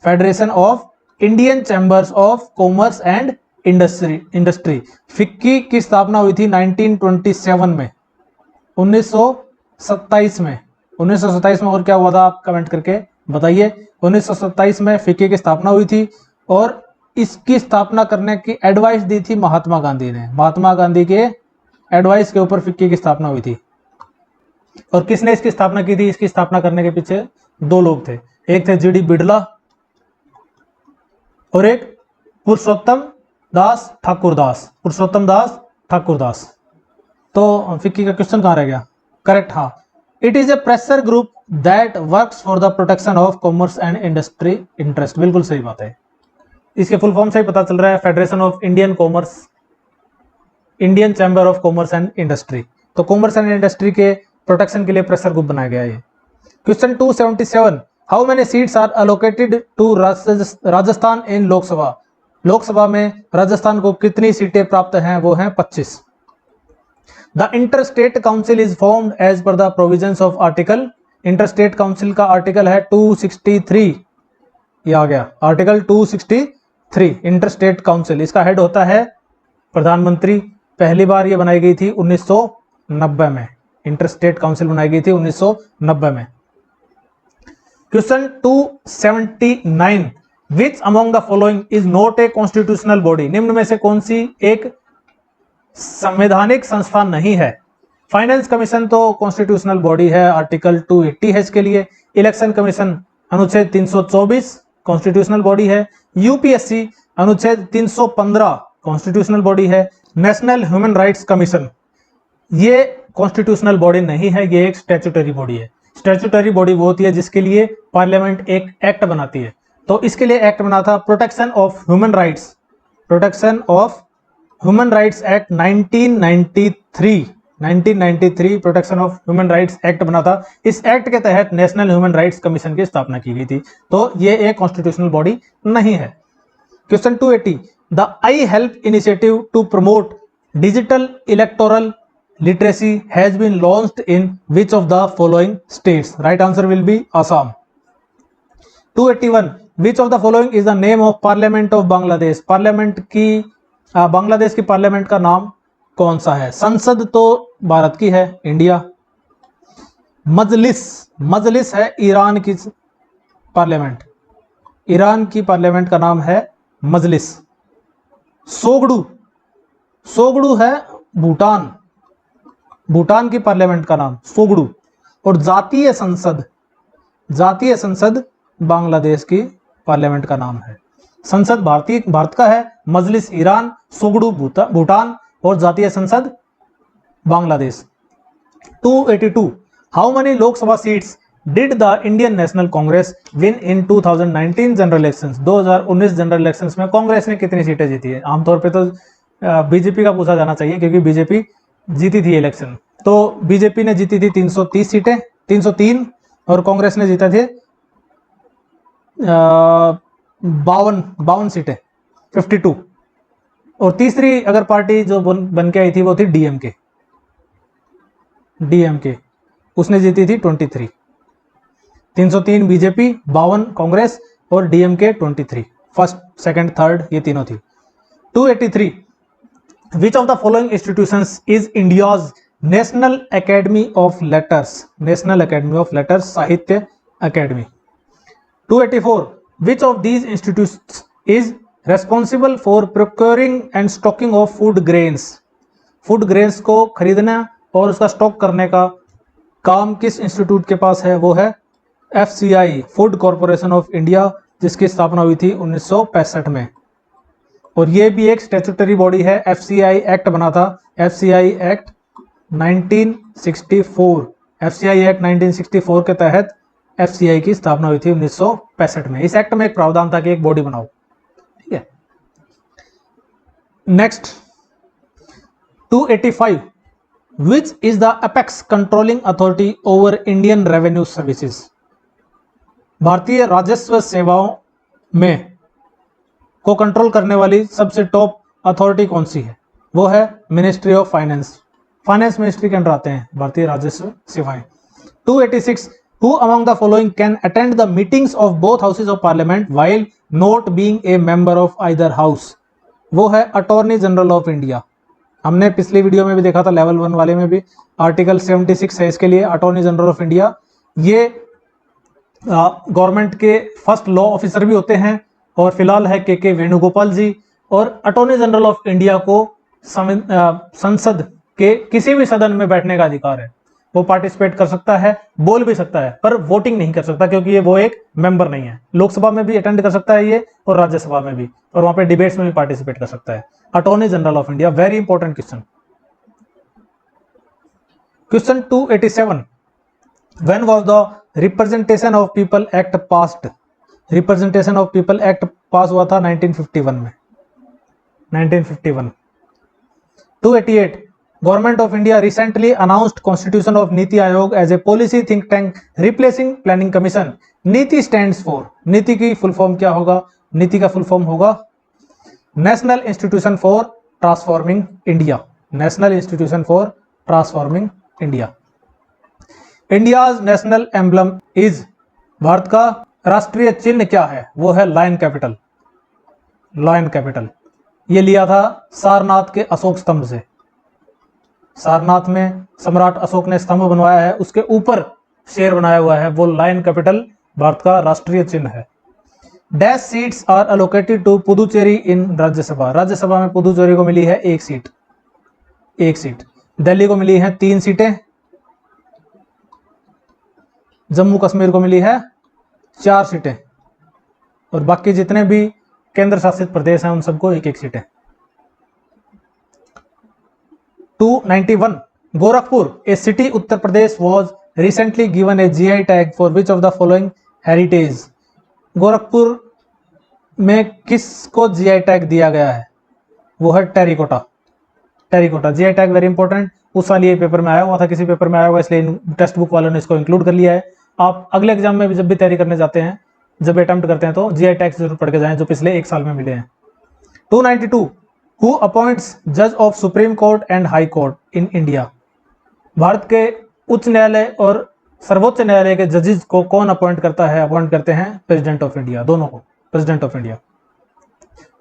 Federation of Indian chambers of commerce and industry. FICCI की स्थापना हुई थी 1927 में, 1927 में। 1927 में और क्या हुआ था आप कमेंट करके बताइए। 1927 में फिक्की की स्थापना हुई थी और इसकी स्थापना करने की एडवाइस दी थी महात्मा गांधी ने। महात्मा गांधी के एडवाइस के ऊपर फिक्की की स्थापना हुई थी। और किसने इसकी स्थापना की थी? इसकी स्थापना करने के पीछे 2 लोग थे, एक थे GD बिड़ला और एक पुरुषोत्तम दास ठाकुरदास। पुरुषोत्तम दास ठाकुरदास। तो फिक्की का क्वेश्चन कहां रह गया? करेक्ट, हाँ। It is a pressure group that works for the protection of commerce and industry interest. बिल्कुल सही बात है। इसके फुल फॉर्म से ही पता चल रहा है, federation of Indian commerce, Indian chamber of commerce and industry. तो कॉमर्स एंड इंडस्ट्री के प्रोटेक्शन के लिए प्रेशर ग्रुप बनाया गया है। Question 277, how many seats are allocated to Rajasthan in Lok Sabha. Lok Sabha में राजस्थान को कितनी सीटें प्राप्त हैं? वो हैं 25। The inter state council is formed as per the provisions of article. Inter state council का आर्टिकल है 263। ये आ गया आर्टिकल 263, इंटर स्टेट काउंसिल। इसका हेड होता है प्रधानमंत्री। पहली बार ये बनाई गई थी 1990 में। इंटर स्टेट काउंसिल बनाई गई थी 1990 में। Question 279, which among the following is not a constitutional body, निम्न में से कौन सी एक संवैधानिक संस्था नहीं है? फाइनेंस कमीशन तो कॉन्स्टिट्यूशनल बॉडी है, आर्टिकल 280 है इसके लिए। इलेक्शन कमीशन अनुच्छेद 324 कॉन्स्टिट्यूशनल बॉडी है। यूपीएससी अनुच्छेद 315 कॉन्स्टिट्यूशनल बॉडी है। नेशनल ह्यूमन राइट्स कमीशन ये कॉन्स्टिट्यूशनल बॉडी नहीं है, ये एक स्टैट्यूटरी बॉडी है। स्टैट्यूटरी बॉडी वो होती है जिसके लिए पार्लियामेंट एक एक्ट बनाती है, तो इसके लिए एक्ट बना था protection of human rights, protection of human rights act 1993 protection of human rights act बना था। इस एक्ट के तहत नेशनल ह्यूमन राइट्स कमीशन की स्थापना की गई थी, तो ये एक कॉन्स्टिट्यूशनल बॉडी नहीं है। Question 280, the I help initiative to promote digital electoral literacy has been launched in which of the following states? Right answer will be Assam. 281, which of the following is the name of parliament of Bangladesh? Parliament की बांग्लादेश की parliament का नाम कौन सा है? संसद तो भारत की है, इंडिया। मजलिस है ईरान की पार्लियामेंट, ईरान की पार्लियामेंट का नाम है मजलिस। सोगडू है भूटान की पार्लियामेंट का नाम सोगडू। और जातीय संसद बांग्लादेश की पार्लियामेंट का नाम है। संसद भारत का है, मजलिस ईरान, सोगडू भूटान और जातीय संसद Bangladesh. 282, how many Lok Sabha seats did the Indian national Congress win in 2019 general elections? 2019 general elections में कांग्रेस ने कितनी सीटें जीती है? आमतौर पे तो बीजेपी का पूछा जाना चाहिए क्योंकि बीजेपी जीती थी इलेक्शन। तो बीजेपी ने जीती थी 330 सीटें, 303, और कांग्रेस ने जीता थे 52 सीटें, 52। और तीसरी अगर पार्टी जो बन के आई थी वो थी डीएमके, उसने जीती थी 23। 303 बीजेपी, 52 कांग्रेस और डीएमके 23, फर्स्ट सेकंड थर्ड ये तीनों थी। 283, which of the following institutions is India's National Academy of Letters? National Academy of Letters, साहित्य academy. 284, which of these institutions is responsible for procuring and stocking of food grains? Food grains को खरीदना और उसका stock करने का काम किस institute के पास है? वो है FCI, food corporation of India, जिसकी स्थापना हुई थी 1965 में। और ये भी एक स्टैट्यूटरी बॉडी है। FCI एक्ट बना था, FCI एक्ट 1964, FCI एक्ट 1964 के तहत FCI की स्थापना हुई थी 1965 में। इस एक्ट में एक प्रावधान था कि एक बॉडी बनाओ, ठीक है। Next 285, which is the apex controlling authority over Indian revenue services? भारतीय राजस्व सेवाओं में को कंट्रोल करने वाली सबसे टॉप अथॉरिटी कौन सी है? वो है ministry of finance, finance ministry के अंडर आते हैं भारतीय राजस्व सेवाएं। 286, who among the following can attend the meetings of both houses of parliament while not being a member of either house? वो है अटॉर्नी जनरल ऑफ इंडिया। हमने पिछली वीडियो में भी देखा था, लेवल 1 वाले में भी, आर्टिकल 76 है इसके लिए, अटॉर्नी जनरल ऑफ इंडिया। ये गवर्नमेंट के फर्स्ट लॉ ऑफिसर भी होते हैं और फिलहाल है के वेणुगोपाल जी। और अटॉर्नी जनरल ऑफ इंडिया को संसद के किसी भी सदन में बैठने का अधिकार है, वो पार्टिसिपेट कर सकता है, बोल भी सकता है, पर वोटिंग नहीं कर सकता क्योंकि ये वो एक मेंबर नहीं है। लोकसभा में भी अटेंड कर सकता है ये और राज्यसभा में भी, और वहां पे डिबेट्स में भी पार्टिसिपेट कर सकता है। Attorney general of India, very important question. Question 287, when was the representation of people act passed? Representation of people act pass हुआ था 1951 में, 1951। 288, government of India recently announced constitution of NITI Aayog as a policy think tank replacing planning commission. NITI stands for, NITI की full form क्या होगा? नीति का full form होगा national institution for transforming India, national institution for transforming India. India's national emblem is, Bharat का राष्ट्रीय चिन्ह क्या है? वो है लायन कैपिटल, लायन कैपिटल। ये लिया था सारनाथ के अशोक स्तंभ से। सारनाथ में सम्राट अशोक ने स्तंभ बनवाया है, उसके ऊपर शेर बनाया हुआ है, वो लायन कैपिटल भारत का राष्ट्रीय चिन्ह है। Dash seats are allocated to Puducherry in Rajya Sabha. Rajya Sabha में पुदुचेरी को मिली है एक सीट। दिल्ली को मिली है 3 सीटें, जम्मू कश्मीर को मिली है 4 सीटें, और बाकी जितने भी केंद्र शासित प्रदेश हैं उन सबको एक एक सीटें। 291 Gorakhpur a city Uttar Pradesh was recently given a GI tag for which of the following heritage. Gorakhpur में किसको जीआई टैग दिया गया है? वो है terracotta. GI tag very important, उस साल ये पेपर में आया हुआ था, किसी पेपर में आया हुआ, इसलिए टेक्स्ट बुक वालों ने इसको इंक्लूड कर लिया है। आप अगले एग्जाम में भी जब भी तैयारी करने जाते हैं, जब अटेम्प्ट करते हैं, तो जीआई टैग जरूर पढ़ के जाएं जो पिछले 1 साल में मिले हैं। 292 हु अपॉइंट्स जज of supreme court and high court in India. Bharat के उच्च न्यायालय और सर्वोच्च न्यायालय के जजेस को कौन अपॉइंट करता है? अपॉइंट करते हैं प्रेसिडेंट ऑफ इंडिया, दोनों को, president of India.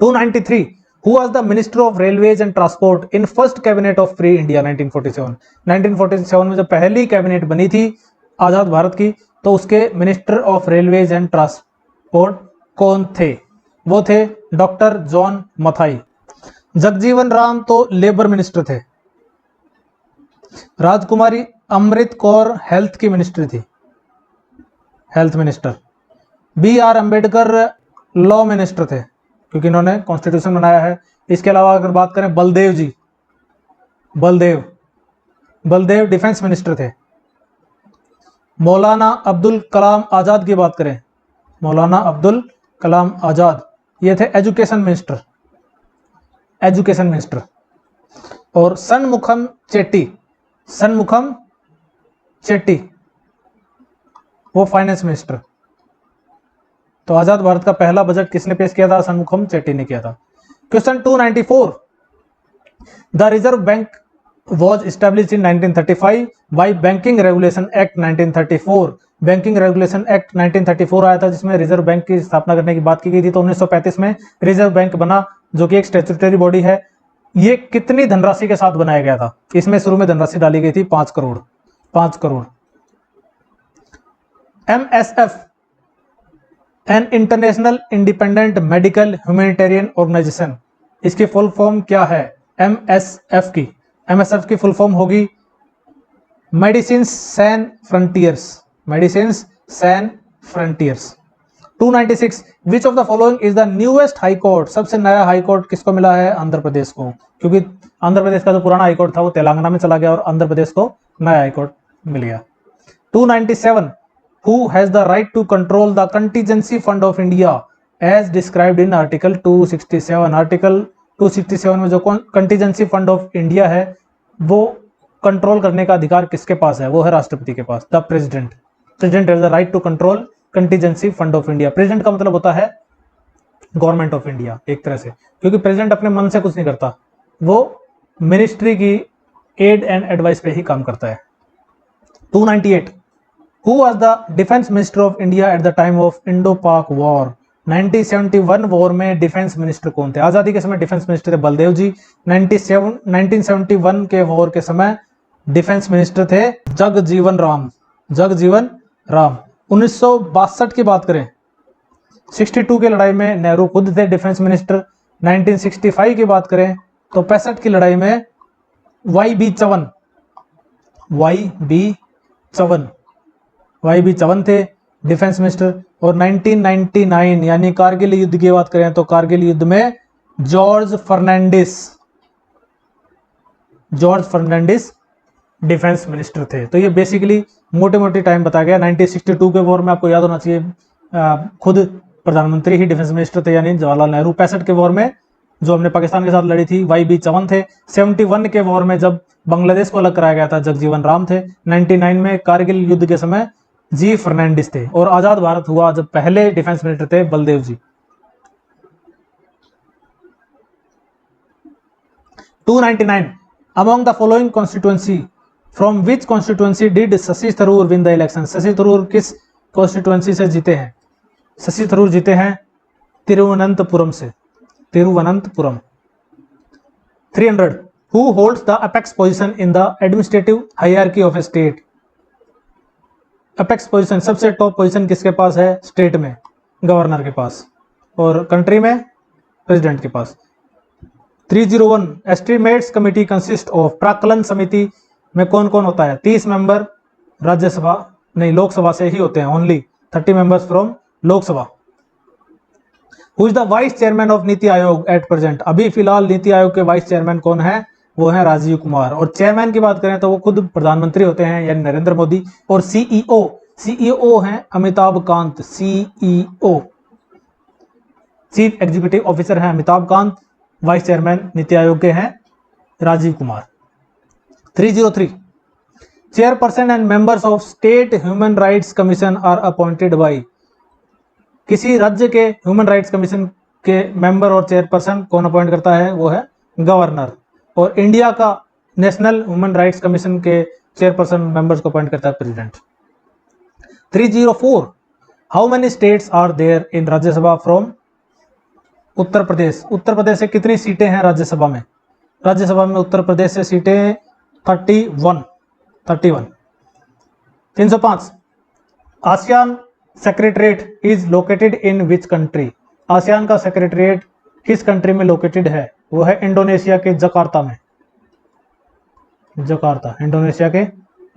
293 who was the minister of railways and transport in first cabinet of free India 1947। 1947 में जब पहली कैबिनेट बनी थी आजाद भारत की, तो उसके minister of railways and transport कौन थे? वो थे डॉक्टर जॉन मथाई। जगजीवन राम तो लेबर मिनिस्टर थे। राजकुमारी अमृत कौर हेल्थ की मिनिस्टर थी, health minister. B R Ambedkar law minister थे, क्योंकि इन्होंने कॉन्स्टिट्यूशन बनाया है। इसके अलावा अगर बात करें बलदेव जी, बलदेव डिफेंस मिनिस्टर थे। मौलाना अब्दुल कलाम आजाद की बात करें, मौलाना अब्दुल कलाम आजाद, ये थे एजुकेशन मिनिस्टर। और सनमुखम चेट्टी वो फाइनेंस मिनिस्टर। तो आजाद भारत का पहला बजट किसने पेश किया था? सनमुखम चेट्टी ने किया था। Question 294 the reserve bank was established in 1935 by banking regulation act 1934। Banking regulation act 1934 आया था जिसमें रिजर्व बैंक की स्थापना करने की बात की गई थी। तो 1935 में रिजर्व बैंक बना, जो कि एक स्टैट्यूटरी बॉडी है। ये कितनी धनराशि के साथ बनाया गया था? इसमें शुरू में धनराशि डाली गई थी 5 crore. MSF an international independent medical humanitarian organisation, इसकी फुल फॉर्म क्या है? MSF की फुल फॉर्म होगी Medecins Sans Frontieres. 296 which of the following is the newest high court. सबसे नया हाई कोर्ट किसको मिला है? आंध्र प्रदेश को, क्योंकि आंध्र प्रदेश का जो पुराना हाई कोर्ट था वो तेलंगाना में चला गया और आंध्र प्रदेश को नया हाई कोर्ट मिल गया। 297 Who has the right to control the contingency fund of India as described in Article 267। Article 267 में जो कंटीजेंसी फंड ऑफ इंडिया है वो कंट्रोल करने का अधिकार किसके पास है? वो है राष्ट्रपति के पास। The president has the right to control contingency fund of India. President का मतलब होता है गवर्नमेंट ऑफ इंडिया एक तरह से, क्योंकि प्रेसिडेंट अपने मन से कुछ नहीं करता, वो मिनिस्ट्री की एड एंड एडवाइस पे ही काम करता है। 298 Who was the defence minister of India at the time of Indo पाक वॉर। 1971 वॉर में डिफेंस मिनिस्टर कौन थे? आजादी के समय डिफेंस मिनिस्टर थे बलदेव जी। 1971 के वॉर के समय डिफेंस मिनिस्टर थे जगजीवन राम। 1962 की बात करें, 62 की लड़ाई में नेहरू खुद थे डिफेंस मिनिस्टर। 1965 की बात करें तो 65 की लड़ाई में YB चवन थे डिफेंस मिनिस्टर। और 1999 यानी कारगिल युद्ध की बात करें तो कारगिल युद्ध में जॉर्ज फर्नांडिस डिफेंस मिनिस्टर थे। तो ये बेसिकली मोटे मोटे टाइम बताया गया। 1962 के वॉर में आपको याद होना चाहिए खुद प्रधानमंत्री ही डिफेंस मिनिस्टर थे यानी जवाहरलाल नेहरू। 65 के वॉर में जो हमने पाकिस्तान के साथ लड़ी थी YB चवन थे। 71 के वॉर में जब बांग्लादेश को अलग कराया गया था जगजीवन राम थे। 99 में कारगिल युद्ध के समय जी फर्नांडिस थे। और आजाद भारत हुआ जब पहले डिफेंस मिनिस्टर थे बलदेव जी। 299 among the following constituency from which constituency did Shashi Tharoor win the election. Shashi Tharoor किस कॉन्स्टिट्यूएंसी से जीते हैं? शशि थरूर जीते हैं तिरुवनंतपुरम से। 300 who holds the apex position in the administrative hierarchy of A state. Apex position सबसे टॉप पोजीशन किसके पास है? स्टेट में गवर्नर के पास। और कंट्री में प्रेसिडेंट के पास। 301 एस्टिमेट्स कमेटी कंसिस्ट ऑफ, प्राक्कलन समिति में कौन कौन होता है? 30 मेंबर राज्यसभा नहीं लोकसभा से ही होते हैं, only 30 members from Lok Sabha. Who is the vice chairman of NITI आयोग एट प्रेजेंट? अभी फिलहाल नीति आयोग के वाइस चेयरमैन कौन है? वो है राजीव कुमार। और चेयरमैन की बात करें तो वो खुद प्रधानमंत्री होते हैं यानी नरेंद्र मोदी। और सीईओ हैं Amitabh Kant, CEO chief executive officer हैं अमिताभ कांत। वाइस चेयरमैन नीति आयोग के हैं Rajeev Kumar. 303 chairperson and members of state human rights commission are appointed by. किसी राज्य के ह्यूमन राइट्स कमीशन के मेंबर और चेयरपर्सन कौन अपॉइंट करता है? वो है गवर्नर। और इंडिया का नेशनल ह्यूमन राइट्स कमीशन के चेयरपर्सन मेंबर्स को अपॉइंट करता है president. 304 how many states are there in Rajya Sabha from Uttar Pradesh? Uttar Pradesh से कितनी सीटें हैं राज्यसभा में? राज्यसभा में उत्तर प्रदेश से सीटें 31। 305 ASEAN secretariat is located in which country? ASEAN का सेक्रेटरीट किस कंट्री में लोकेटेड है? वो है इंडोनेशिया के जकार्ता में। जकार्ता, इंडोनेशिया के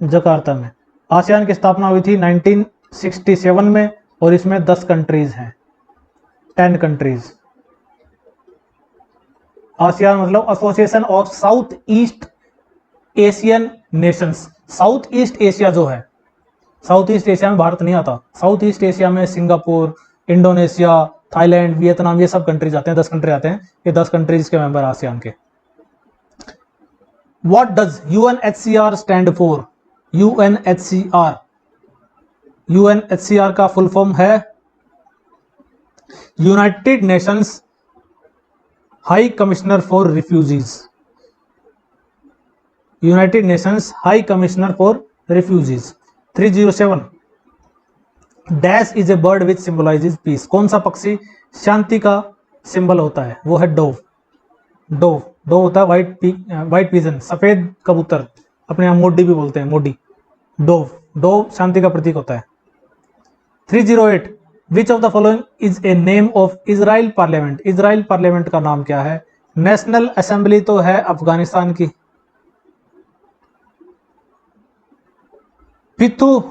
जकार्ता में। आसियान की स्थापना हुई थी 1967 में और इसमें 10 कंट्रीज हैं, 10 कंट्रीज। आसियान मतलब association of south east Asian Nations. South east Asia जो है, साउथ ईस्ट एशिया में भारत नहीं आता। साउथ ईस्ट एशिया में सिंगापुर, इंडोनेशिया, थाईलैंड, वियतनाम, ये सब कंट्रीज आते हैं, 10 कंट्री आते हैं। ये 10 कंट्रीज के मेंबर आसियान के। What does UNHCR stand for? UNHCR का फुल फॉर्म है United Nations High Commissioner for Refugees. United Nations High Commissioner for Refugees. 307 dash is a bird which symbolises peace. कौन सा पक्षी शांति का सिंबल होता है? वो है डोव। डोव होता है व्हाइट पिजन, सफेद कबूतर, अपने यहाँ मोडी भी बोलते हैं, मोडी। डोव शांति का प्रतीक होता है। 308 विच of the following is a name of Israel parliament? Israel parliament का नाम क्या है? नेशनल असेंबली तो है अफगानिस्तान की। पिथु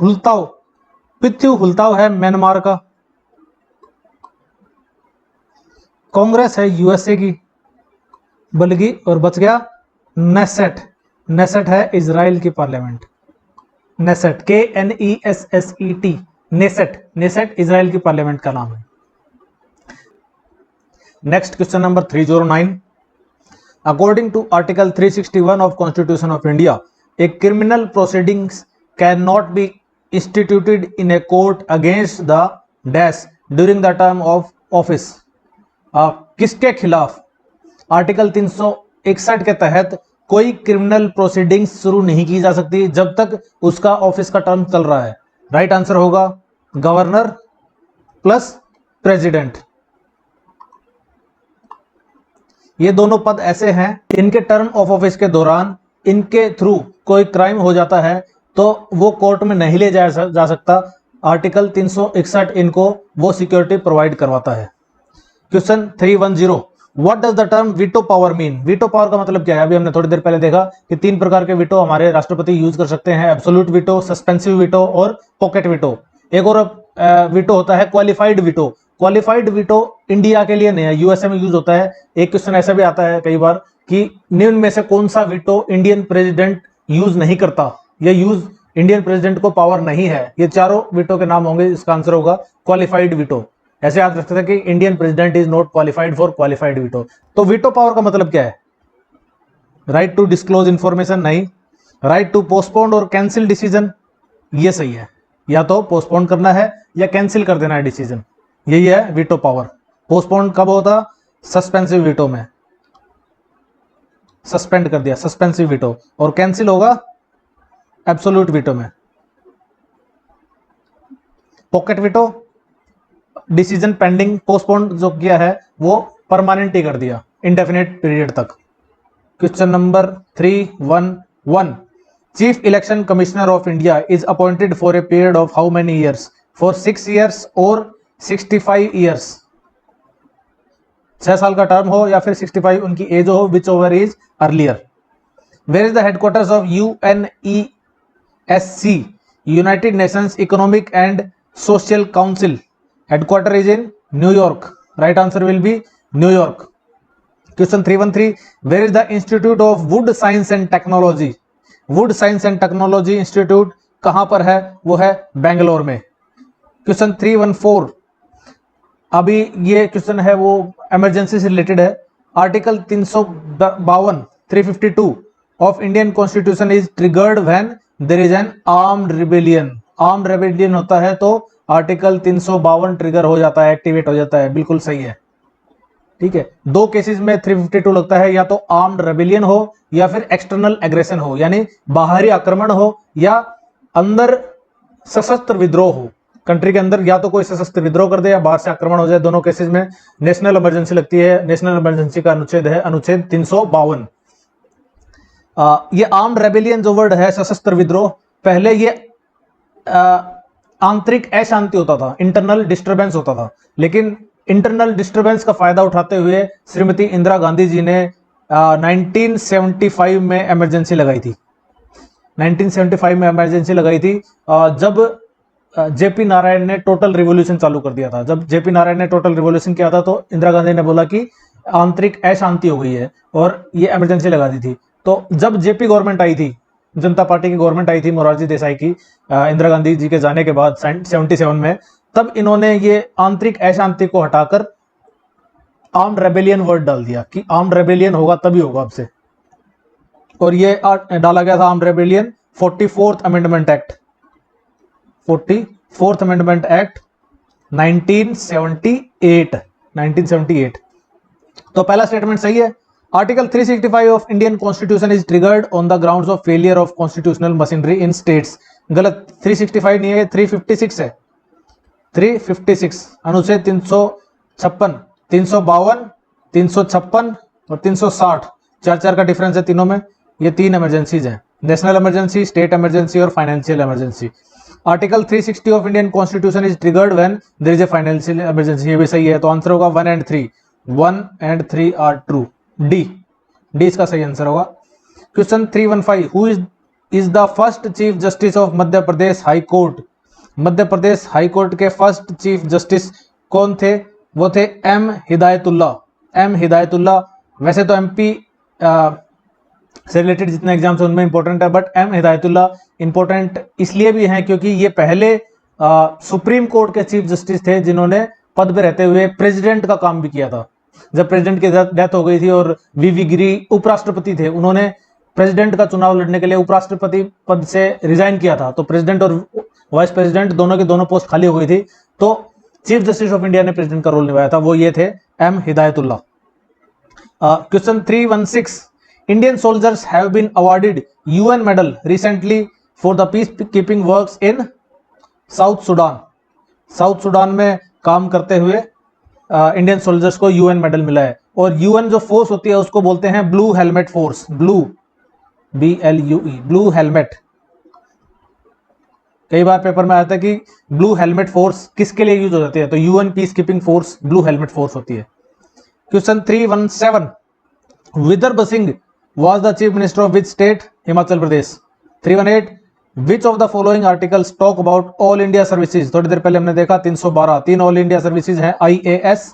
हुल्ताओ है म्यांमार का। कांग्रेस है यूएसए की, बल्कि और बच गया नेसेट है इजराइल की parliament. Knesset KNESSET Knesset Israel की पार्लियामेंट का नाम है। Next question number 309 according to article 361 of constitution of India a criminal proceedings can not be instituted in a court against the dash during the term of office. किसके खिलाफ article 361 के तहत कोई criminal proceedings शुरू नहीं की जा सकती जब तक उसका ऑफिस का टर्म चल रहा है? राइट आंसर होगा गवर्नर प्लस प्रेसिडेंट। ये दोनों पद ऐसे हैं, इनके टर्म ऑफ ऑफिस के दौरान इनके थ्रू कोई क्राइम हो जाता है तो वो कोर्ट में नहीं ले जा सकता। आर्टिकल 361 इनको वो सिक्योरिटी प्रोवाइड करवाता है। Question 310 what does the term veto power mean? Veto power का मतलब क्या है? अभी हमने थोड़ी देर पहले देखा कि 3 प्रकार के वीटो हमारे राष्ट्रपति यूज कर सकते हैं, एब्सोल्यूट वीटो, सस्पेंसिव वीटो और पॉकेट वीटो। एक और वीटो होता है qualified veto. Qualified veto India के लिए नहीं है, यूएसए में यूज होता है। एक क्वेश्चन ऐसा भी आता है कई बार कि निम्न में से कौन सा वीटो इंडियन प्रेसिडेंट यूज नहीं करता, या यूज इंडियन प्रेसिडेंट को पावर नहीं है। ये चारों वीटो के नाम होंगे, इसका आंसर होगा क्वालिफाइड वीटो। ऐसे याद रखते थे कि Indian president is not qualified for qualified veto. तो वीटो पावर का मतलब क्या है? राइट टू डिस्क्लोज इंफॉर्मेशन नहीं, राइट टू पोस्टपोन और कैंसिल डिसीजन, ये सही है। या तो पोस्टपोन करना है या कैंसिल कर देना है डिसीजन, यही है वीटो पावर। पोस्टपोन कब होता? सस्पेंसिव वीटो में, सस्पेंड कर दिया, सस्पेंसिव वीटो। और कैंसिल होगा एब्सोल्यूट वीटो में। Pocket veto decision pending, postpone जो किया है वो परमानेंट ही कर दिया, इंडेफिनिट पीरियड तक। Question number 311 chief election commissioner of India is appointed for a period of how many years? For 6 years और 65 years? 6 साल का टर्म हो या फिर 65 उनकी एज हो, whichever is earlier. Where is the headquarters of UNESC, United Nations Economic and Social Council? Headquarter is in New York. Right answer will be New York. Question 313, where is the institute of wood science and technology? Wood science and technology institute कहां पर है? वो है बेंगलोर में। Question 314, अभी ये question है वो इमरजेंसी से रिलेटेड है। Article 352 352 of Indian constitution is triggered when there is an armed rebellion. Armed rebellion होता है तो आर्टिकल 352 ट्रिगर हो जाता है, एक्टिवेट हो जाता है। बिल्कुल सही है, ठीक है। दो केसेस में 352 लगता है, या तो आर्म्ड रेबेलियन हो या फिर एक्सटर्नल एग्रेशन हो, यानी बाहरी आक्रमण हो या अंदर सशस्त्र विद्रोह हो। कंट्री के अंदर या तो कोई सशस्त्र विद्रोह कर दे या बाहर से आक्रमण हो जाए, दोनों केसेस में नेशनल इमरजेंसी लगती है। नेशनल इमरजेंसी का अनुच्छेद है अनुच्छेद 352। ये आर्म्ड रेबेलियन जो वर्ड है, सशस्त्र विद्रोह, पहले ये आंतरिक अशांति होता था, इंटरनल डिस्टरबेंस होता था, लेकिन इंटरनल डिस्टरबेंस का फायदा उठाते हुए श्रीमती इंदिरा गांधी जी ने 1975 में इमरजेंसी लगाई थी। 1975 में इमरजेंसी लगाई थी जब जेपी नारायण ने टोटल रिवॉल्यूशन चालू कर दिया था। जब जेपी नारायण ने टोटल रिवॉल्यूशन किया था तो इंदिरा गांधी ने बोला कि आंतरिक अशांति हो गई है और ये इमरजेंसी लगा दी थी। तो जब जेपी गवर्नमेंट आई थी, जनता पार्टी की गवर्नमेंट आई थी मोरारजी देसाई की, इंदिरा गांधी जी के जाने के बाद 77 में, तब इन्होंने ये आंतरिक अशांति को हटाकर आर्म्ड रेबेलियन वर्ड डाल दिया कि आर्म्ड रेबेलियन होगा तभी होगा अब से। और ये डाला गया था armed rebellion 44th amendment act, 44th amendment act 1978। तो पहला स्टेटमेंट सही है। Article 365 of Indian constitution is triggered on the grounds of failure of constitutional machinery in states. गलत, 365 नहीं है, 356 है। 356 अनुच्छेद 356, 352, 356 और 360, 4 का डिफरेंस है तीनों में। ये 3 इमरजेंसीज हैं, नेशनल इमरजेंसी, स्टेट इमरजेंसी और financial emergency. Article 360 of Indian constitution is triggered when there is a financial emergency. ये भी सही है, तो आंसर होगा 1 and 3। 1 and 3 are true. D इसका सही आंसर होगा। Question 315, who is the first chief justice of Madhya Pradesh high court? Madhya Pradesh high court के फर्स्ट चीफ जस्टिस कौन थे? वो थे एम हिदायतुल्ला। वैसे तो एमपी से रिलेटेड जितने एग्जाम्स हैं उनमें इंपॉर्टेंट है, बट एम हिदायतुल्ला इंपॉर्टेंट इसलिए भी हैं क्योंकि ये पहले सुप्रीम कोर्ट के चीफ जस्टिस थे जिन्होंने पद पे रहते हुए प्रेसिडेंट का काम भी किया था। जब प्रेसिडेंट की डेथ हो गई थी और वीवी गिरी उपराष्ट्रपति थे, उन्होंने प्रेसिडेंट का चुनाव लड़ने के लिए उपराष्ट्रपति पद से रिजाइन किया था। तो प्रेसिडेंट और वाइस प्रेसिडेंट दोनों की दोनों पोस्ट खाली हो गई थी, तो चीफ जस्टिस ऑफ इंडिया ने प्रेसिडेंट का रोल निभाया था, वो ये थे M Hidayatullah. Question 316, Indian soldiers have been awarded UN medal recently for the peace keeping works in South Sudan. South Sudan में काम करते हुए इंडियन सोल्जर्स को यूएन मेडल मिला है। और यूएन जो फोर्स होती है उसको बोलते हैं blue helmet force. Blue, BLUE, blue helmet. कई बार पेपर में आता है कि ब्लू हेलमेट फोर्स किसके लिए यूज हो जाती है, तो UN peace keeping force blue helmet force होती है। Question 317, Vidarbha Singh was the chief minister of which state? Himachal Pradesh. 318, which of the following articles talk about all India services? थोड़ी देर पहले हमने देखा 312, 3 ऑल इंडिया सर्विसेज हैं, IAS,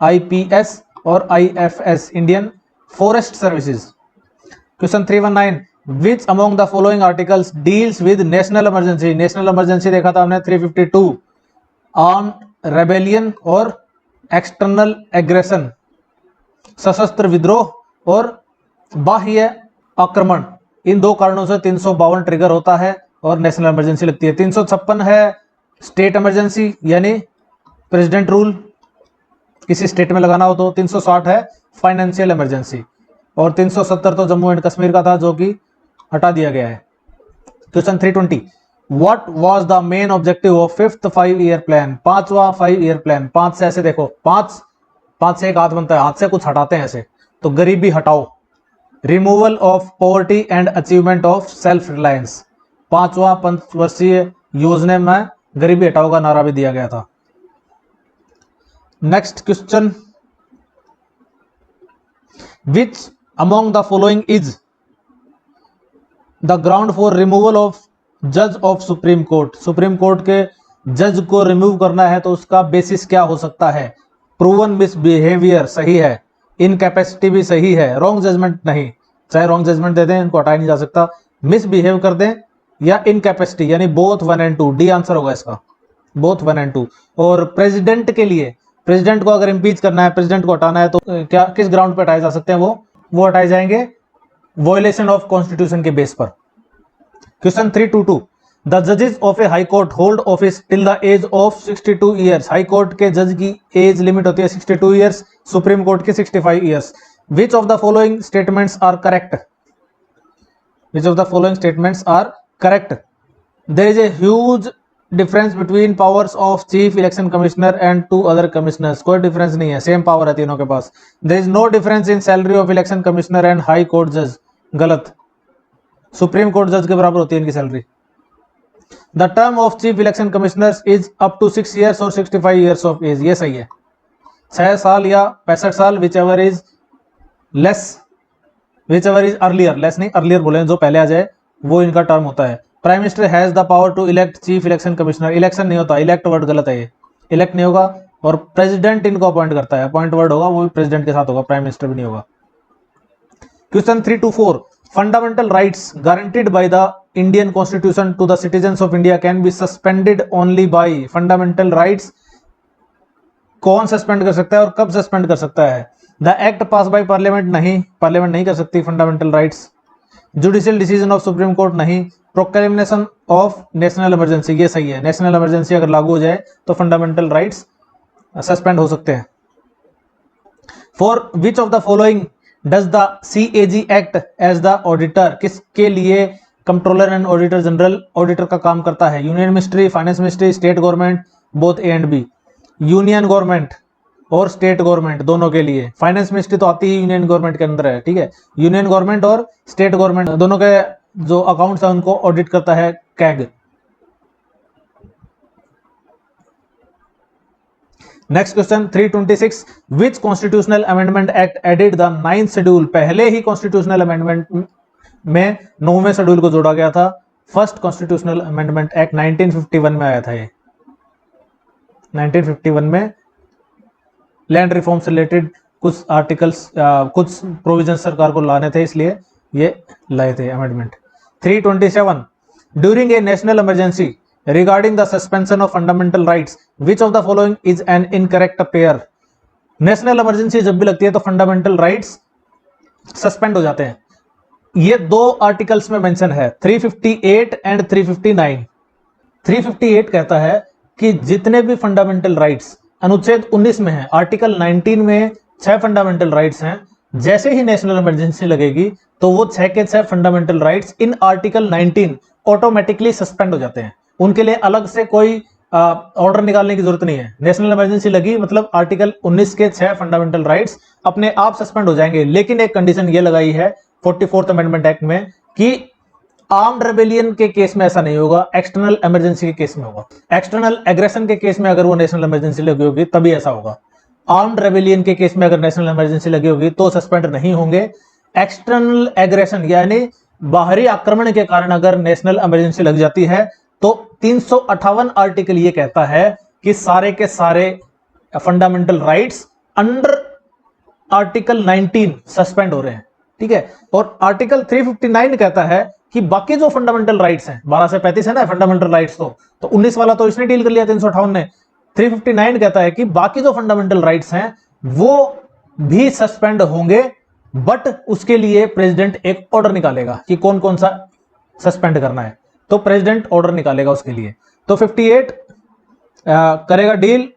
IPS और IFS, Indian forest services. Question 319, which among the following articles deals with national emergency? National emergency देखा था हमने 352, armed rebellion और एक्सटर्नल एग्रेशन, सशस्त्र विद्रोह और बाह्य आक्रमण, इन 2 कारणों से 352 ट्रिगर होता है और नेशनल इमरजेंसी लगती है। 356 है स्टेट इमरजेंसी, यानी प्रेसिडेंट रूल किसी स्टेट में लगाना हो तो। 360 है फाइनेंशियल इमरजेंसी और 370 तो जम्मू एंड कश्मीर का था जो कि हटा दिया गया है। Question 320, what was the main objective of 5th 5-year plan? 5वां 5-year प्लान। 5 से ऐसे देखो, 5 से एक हाथ बनता है, हाथ से कुछ हटाते हैं ऐसे, तो गरीबी हटाओ, removal of poverty and achievement of self reliance. 5वां पंचवर्षीय योजना में गरीबी हटाओ का नारा भी दिया गया था। Next question which among the following is the ground for removal of जज of supreme court. Supreme court के जज को रिमूव करना है तो उसका बेसिस क्या हो सकता है? प्रूवन मिसबिहेवियर सही है, इनकैपेसिटी भी सही है, रॉन्ग जजमेंट नहीं, चाहे रॉन्ग जजमेंट दे दें इनको हटाया नहीं जा सकता, मिसबिहेव कर दें या इनकैपेसिटी, यानी बोथ 1 एंड 2, डी आंसर होगा इसका, बोथ 1 एंड 2। और प्रेसिडेंट के लिए, प्रेसिडेंट को अगर इम्पीच करना है, प्रेसिडेंट को हटाना है तो क्या किस ग्राउंड पर हटाए जा सकते हैं? वो हटाए जाएंगे वॉयलेशन ऑफ कॉन्स्टिट्यूशन के बेस पर। क्वेश्चन 322, द जजेस of a high court hold office till the age of 62 years. High court के जज की एज लिमिट होती है 62 ईयर्स, सुप्रीम कोर्ट की 65 years. Which of the following statements are correct? Which of the following statements are correct? There is a huge difference between powers of chief election commissioner and 2 other commissioners. कोई difference नहीं है, same power है तीनों के पास। There is no difference in salary of election commissioner and high court जज। गलत, supreme court जज के बराबर होती है इनकी salary. The term of chief election commissioners is up to 6 years और 65 ईयर्स ऑफ एज। ये सही है, 6 साल या 65 साल, which ever is less, which ever is earlier, less नहीं अर्लियर बोले, जो पहले आ जाए वो इनका टर्म होता है। Prime minister has the power to elect chief election commissioner. Election नहीं होता, इलेक्ट वर्ड गलत है, ये इलेक्ट नहीं होगा। और प्रेसिडेंट इनको अपॉइंट करता है, अपॉइंट वर्ड होगा, वो भी प्रेसिडेंट के साथ होगा, प्राइम मिनिस्टर भी नहीं होगा। Question 324, fundamental rights guaranteed by the Indian constitution to the citizens of India can be suspended only by. Fundamental rights कौन सस्पेंड कर सकता है और कब सस्पेंड कर सकता है? The act pass by parliament, नहीं, पार्लियामेंट नहीं कर सकती fundamental rights. Judicial decision of supreme court, नहीं। प्रोक्लेमेशन ऑफ नेशनल इमरजेंसी, ये सही है, नेशनल इमरजेंसी अगर लागू हो जाए तो फंडामेंटल राइट्स सस्पेंड हो सकते हैं। For which of the following does the CAG act as the auditor? किसके लिए controller and auditor general auditor का काम करता है? Union ministry, finance ministry, state government, both A and B। Union government और स्टेट गवर्नमेंट दोनों के लिए। फाइनेंस मिनिस्ट्री तो आती ही यूनियन गवर्नमेंट के अंदर है, ठीक है। यूनियन गवर्नमेंट और स्टेट गवर्नमेंट दोनों के जो अकाउंट्स है उनको ऑडिट करता है CAG. Next question 326, which constitutional amendment act added the 9th schedule? पहले ही कॉन्स्टिट्यूशनल अमेंडमेंट में 9वें शेड्यूल को जोड़ा गया था। फर्स्ट कॉन्स्टिट्यूशनल अमेंडमेंट एक्ट 1951 में आया था। ये 1951 में लैंड रिफॉर्म से रिलेटेड कुछ आर्टिकल्स, कुछ प्रोविजन सरकार को लाने थे, इसलिए ये लाए थे amendment. 327, during a national emergency regarding the suspension of fundamental rights which of the following is an incorrect pair? National emergency जब भी लगती है तो फंडामेंटल राइट्स सस्पेंड हो जाते हैं। ये 2 आर्टिकल्स में मेंशन है, 358 एंड 359। 358 कहता है कि जितने भी फंडामेंटल राइट्स अनुच्छेद 19 में है, आर्टिकल 19 में 6 फंडामेंटल राइट्स हैं, जैसे ही नेशनल इमरजेंसी लगेगी तो वो 6 के 6 fundamental rights in article 19 automatically suspend हो जाते हैं। उनके लिए अलग से कोई ऑर्डर निकालने की जरूरत नहीं है। नेशनल इमरजेंसी लगी मतलब आर्टिकल 19 के 6 फंडामेंटल राइट्स अपने आप सस्पेंड हो जाएंगे। लेकिन एक कंडीशन ये लगाई है 44th अमेंडमेंट एक्ट में कि आर्म्ड रेबेलियन के केस में ऐसा नहीं होगा, एक्सटर्नल इमरजेंसी के केस में होगा। एक्सटर्नल एग्रेशन के केस में अगर वो नेशनल इमरजेंसी लगी होगी तभी ऐसा होगा। आर्म्ड रेबेलियन के केस में अगर नेशनल इमरजेंसी लगी होगी तो सस्पेंड नहीं होंगे। एक्सटर्नल एग्रेशन यानी बाहरी आक्रमण के कारण अगर नेशनल इमरजेंसी लग जाती है तो 358 आर्टिकल ये कहता है कि सारे के सारे fundamental rights under article 19 suspend हो रहे हैं, ठीक है। और आर्टिकल 359 कहता है कि बाकी जो फंडामेंटल राइट्स हैं, 12 से 35 है ना फंडामेंटल राइट्स, तो 19 वाला तो इसने डील कर लिया 358 ने। 359 कहता है कि बाकी जो फंडामेंटल राइट्स हैं वो भी सस्पेंड होंगे, बट उसके लिए प्रेसिडेंट एक ऑर्डर निकालेगा कि कौन कौन सा सस्पेंड करना है, तो प्रेसिडेंट ऑर्डर निकालेगा उसके लिए। तो 58 करेगा deal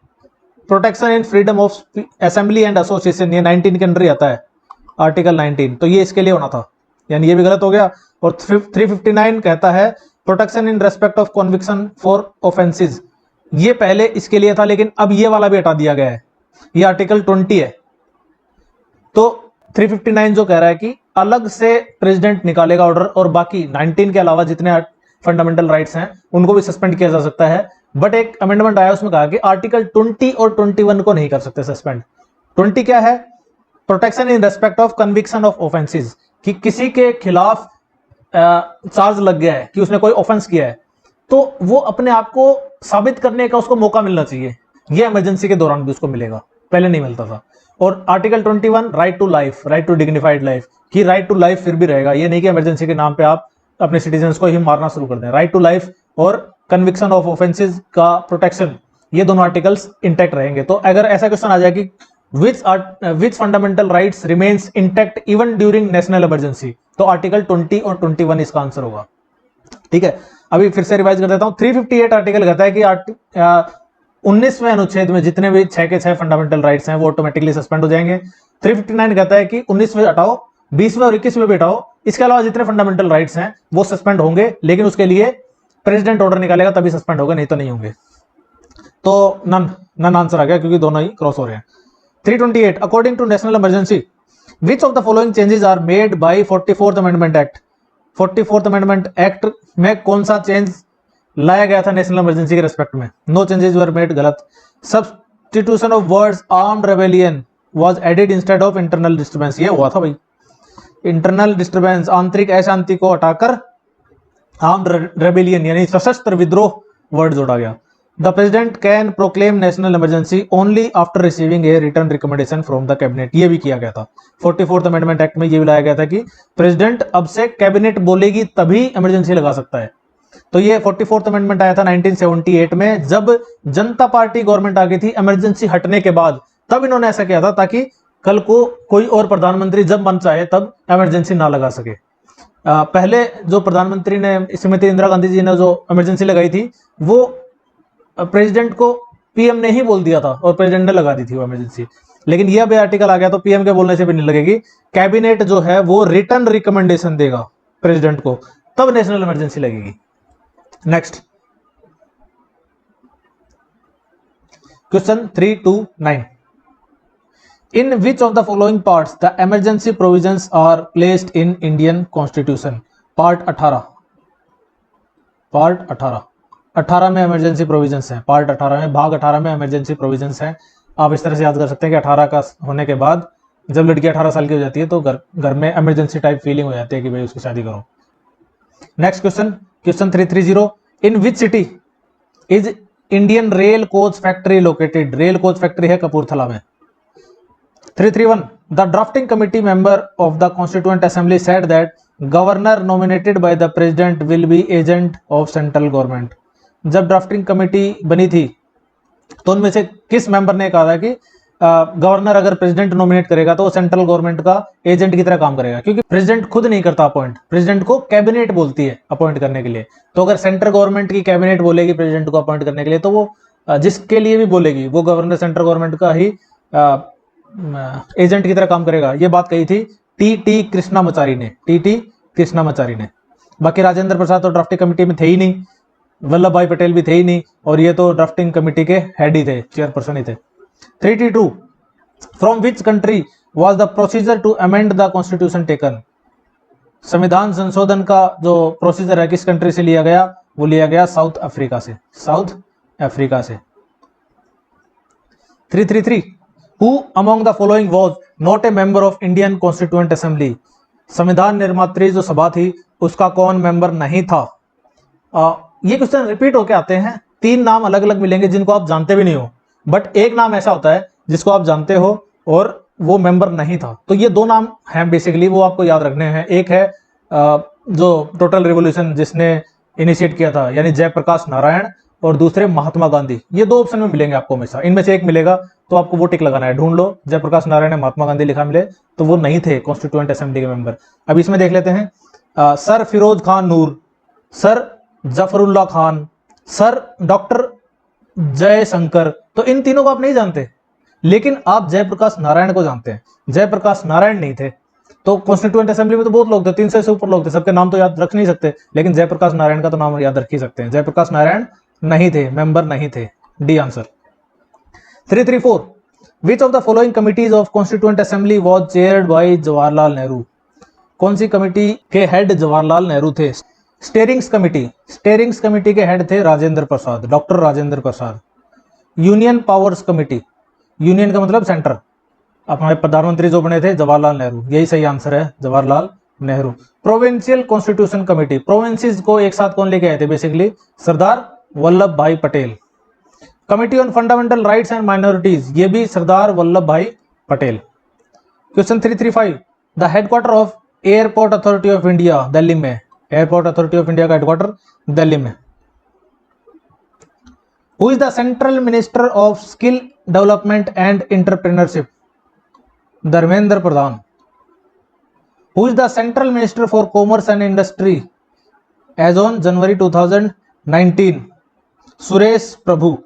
protection and freedom of assembly and association, ये 19 के अंदर ही आता है आर्टिकल 19, तो ये इसके लिए होना था, यानी ये भी गलत हो गया। और 359 कहता है protection in respect of conviction for offences, ये पहले इसके लिए था लेकिन अब ये वाला भी हटा दिया गया है, ये आर्टिकल 20 है। तो 359 जो कह रहा है कि अलग से प्रेसिडेंट निकालेगा ऑर्डर और बाकी 19 के अलावा जितने फंडामेंटल राइट्स हैं उनको भी सस्पेंड किया जा सकता है। बट एक अमेंडमेंट आया उसमें कहा कि आर्टिकल 20 और 21 को नहीं कर सकते सस्पेंड। 20 क्या है? Protection in respect of conviction of offences, कि किसी के खिलाफ चार्ज लग गया है कि उसने कोई ऑफेंस किया है, तो वो अपने आप को साबित करने का उसको मौका मिलना चाहिए। ये इमरजेंसी के दौरान भी उसको मिलेगा, पहले नहीं मिलता था। और article 21 right to life, right to dignified life, कि राइट टू लाइफ फिर भी रहेगा, ये नहीं कि इमरजेंसी के नाम पे आप अपने सिटीजन्स को ही मारना शुरू कर दें। राइट टू लाइफ और कन्विक्शन ऑफ ऑफेंसेस का प्रोटेक्शन, ये दोनों आर्टिकल्स इंटैक्ट रहेंगे। तो अगर ऐसा क्वेश्चन आ जाए कि which fundamental rights remains intact even during national emergency, तो आर्टिकल 20 और 21 इसका आंसर होगा। ठीक है, अभी फिर से रिवाइज कर देता हूं। 358 आर्टिकल कहता है कि 19वें अनुच्छेद में जितने भी 6 के 6 फंडामेंटल राइट्स हैं वो ऑटोमेटिकली सस्पेंड हो जाएंगे। 359 कहता है कि 19वें हटाओ, 20वें और 21वें भी हटाओ, इसके अलावा जितने फंडामेंटल राइट्स हैं वो सस्पेंड होंगे, लेकिन उसके लिए प्रेसिडेंट ऑर्डर निकालेगा तभी सस्पेंड होगा, नहीं तो नहीं होंगे। तो नन आंसर आ गया क्योंकि दोनों ही क्रॉस हो रहे हैं। 328 according to national emergency which of the following changes are made by 44th amendment act. 44th amendment act में कौन सा चेंज लाया गया था नेशनल इमरजेंसी के रेस्पेक्ट में? नो चेंजेस वर मेड, गलत। Substitution of words armed rebellion was added instead of internal disturbance, ये हुआ था भाई। इंटरनल डिस्टर्बेंस, आंतरिक अशांति को हटाकर आर्म्ड रेबेलियन यानी सशस्त्र विद्रोह वर्ड जोड़ा गया। The president can proclaim national emergency only after receiving A return recommendation from the cabinet, ये भी किया गया था। 44th अमेंडमेंट एक्ट में ये भी लाया गया था कि प्रेसिडेंट अब से कैबिनेट बोलेगी तभी इमरजेंसी लगा सकता है। तो ये 44th अमेंडमेंट आया था 1978 में, जब जनता पार्टी गवर्नमेंट आ गई थी इमरजेंसी हटने के बाद, तब इन्होंने ऐसा किया था ताकि कल को कोई और प्रधानमंत्री जब मन चाहे तब इमरजेंसी ना लगा सके। पहले जो प्रधानमंत्री ने, श्रीमती इंदिरा गांधी जी ने जो इमरजेंसी लगाई थी वो प्रेसिडेंट को पीएम ने ही बोल दिया था और प्रेसिडेंट ने लगा दी थी वो इमरजेंसी। लेकिन यह भी आर्टिकल आ गया तो पीएम के बोलने से भी नहीं लगेगी, कैबिनेट जो है वो रिटर्न रिकमेंडेशन देगा प्रेसिडेंट को, तब नेशनल इमरजेंसी लगेगी। Next question 329 in which of the following parts the emergency provisions are placed in Indian constitution. Part 18, part 18 में इमरजेंसी प्रोविजंस हैं। पार्ट 18 में, भाग 18 में इमरजेंसी प्रोविजंस हैं। आप इस तरह से याद कर सकते हैं कि 18 का होने के बाद जब लड़की 18 साल की हो जाती है तो घर में इमरजेंसी टाइप फीलिंग हो जाती है कि भाई उसकी शादी करो। Next question, question 330 in which city is Indian rail coach factory located. Rail coach factory है कपूरथला में। 331 the drafting committee member of the constituent assembly said that governor nominated by the president will be agent of central government. जब drafting committee बनी थी तो उनमें से किस member ने कहा था कि गवर्नर अगर प्रेसिडेंट नॉमिनेट करेगा तो वो सेंट्रल गवर्नमेंट का एजेंट की तरह काम करेगा, क्योंकि प्रेसिडेंट खुद नहीं करता अपॉइंट, प्रेसिडेंट को कैबिनेट बोलती है अपॉइंट करने के लिए। तो अगर सेंट्रल गवर्नमेंट की कैबिनेट बोलेगी प्रेसिडेंट को अपॉइंट करने के लिए तो वो जिसके लिए भी बोलेगी वो गवर्नर सेंट्रल गवर्नमेंट का ही एजेंट की तरह काम करेगा। ये बात कही थी टी कृष्णामाचारी ने, टी कृष्णामाचारी ने। बाकी राजेंद्र प्रसाद तो ड्राफ्टिंग कमेटी में थे ही नहीं, वल्लभ भाई पटेल भी थे ही नहीं, और ये तो ड्राफ्टिंग कमेटी के हेड ही थे, चेयरपर्सन ही थे। 332 from which country was the procedure to amend the constitution taken. संविधान संशोधन का जो प्रोसीजर है किस कंट्री से लिया गया? वो लिया गया साउथ अफ्रीका से, साउथ अफ्रीका से। 333 who among the following was not a member of Indian constituent assembly. संविधान निर्मात्री जो सभा थी उसका कौन मेंबर नहीं था? ये क्वेश्चन रिपीट होके आते हैं, 3 नाम अलग अलग मिलेंगे जिनको आप जानते भी नहीं हो, बट एक नाम ऐसा होता है जिसको आप जानते हो और वो मेंबर नहीं था। तो ये 2 नाम हैं बेसिकली, वो आपको याद रखने हैं। एक है जो टोटल रिवॉल्यूशन जिसने इनिशिएट किया था यानी जयप्रकाश नारायण, और दूसरे महात्मा गांधी। ये 2 ऑप्शन में मिलेंगे आपको हमेशा, इनमें से एक मिलेगा तो आपको वो टिक लगाना है। ढूंढ लो जयप्रकाश नारायण ने महात्मा गांधी लिखा मिले तो वो नहीं थे कॉन्स्टिट्यूएंट असेंबली के मेंबर। अब इसमें देख लेते हैं sir Firoz Khan Noor, sir Zafrullah Khan, sir doctor Jaishankar. तो इन तीनों को आप नहीं जानते, लेकिन आप जयप्रकाश नारायण को जानते हैं। जयप्रकाश नारायण नहीं थे तो कॉन्स्टिट्यूएंट असेंबली में तो बहुत लोग थे, 300 से ऊपर लोग थे, सबके नाम तो याद रख नहीं सकते, लेकिन जयप्रकाश नारायण का तो नाम याद रख ही सकते हैं। जयप्रकाश नारायण नहीं थे, मेंबर नहीं थे, D answer. 334 which of the following committees of constituent assembly was chaired by Jawaharlal Nehru. कौन सी कमेटी के हेड जवाहरलाल नेहरू थे? स्टेयरिंग्स कमेटी, स्टेयरिंग्स कमेटी के हेड थे Rajendra Prasad, doctor Rajendra Prasad. Union powers committee, union का मतलब सेंटर, हमारे प्रधानमंत्री जो बने थे जवाहरलाल नेहरू, यही सही आंसर है, Jawaharlal Nehru. Provincial constitution committee, provinces को एक साथ कौन लेके आए थे? Basically Sardar Vallabhbhai Patel. Committee on fundamental rights and minorities, ये भी Sardar Vallabhbhai Patel. Question 335, the headquarter of airport authority of India, Delhi में। एयरपोर्ट अथॉरिटी ऑफ इंडिया का हेडक्वार्टर दिल्ली में। Who is the central minister of skill development and entrepreneurship? Dharmendra Pradhan. Who is the central minister for commerce and industry as on January 2019? Suresh Prabhu.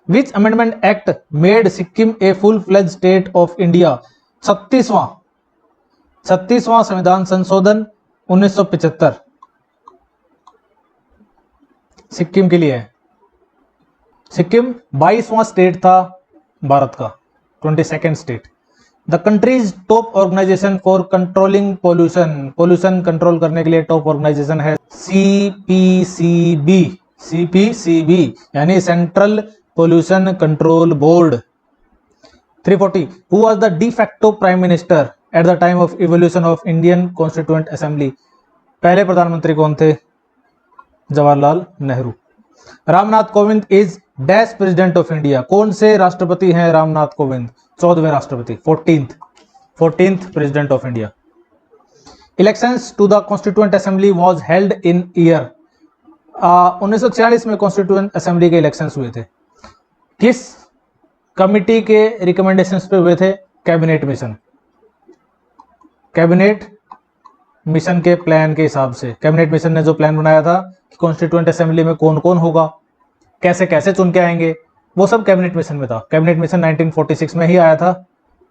Which amendment act made Sikkim a full-fledged state of India? 36वां संविधान संशोधन 1975 सिक्किम के लिए है। Sikkim 22वां state था भारत का, 22nd state. The countries top organisation for controlling pollution, pollution control करने के लिए टॉप ऑर्गेनाइजेशन है CPCB, CPCB यानी central pollution control board. 340, who was the de facto prime minister at the time of evolution of Indian constituent assembly? पहले प्रधानमंत्री कौन थे? Jawaharlal Nehru. Ramnath Kovind is dash president of India, कौन से राष्ट्रपति हैं रामनाथ कोविंद? 14वें राष्ट्रपति, 14th president of India. Elections to the constituent assembly was held in year, 1946 में कॉन्स्टिट्यूएंट असेंबली के इलेक्शंस हुए थे। किस कमिटी के रिकमेंडेशंस पे हुए थे? कैबिनेट मिशन, कैबिनेट मिशन के प्लान के हिसाब से। कैबिनेट मिशन ने जो प्लान बनाया था कि कॉन्स्टिट्यूएंट असेंबली में कौन कौन होगा, कैसे कैसे चुन के आएंगे, वो सब कैबिनेट मिशन में था। कैबिनेट मिशन 1946 में ही आया था,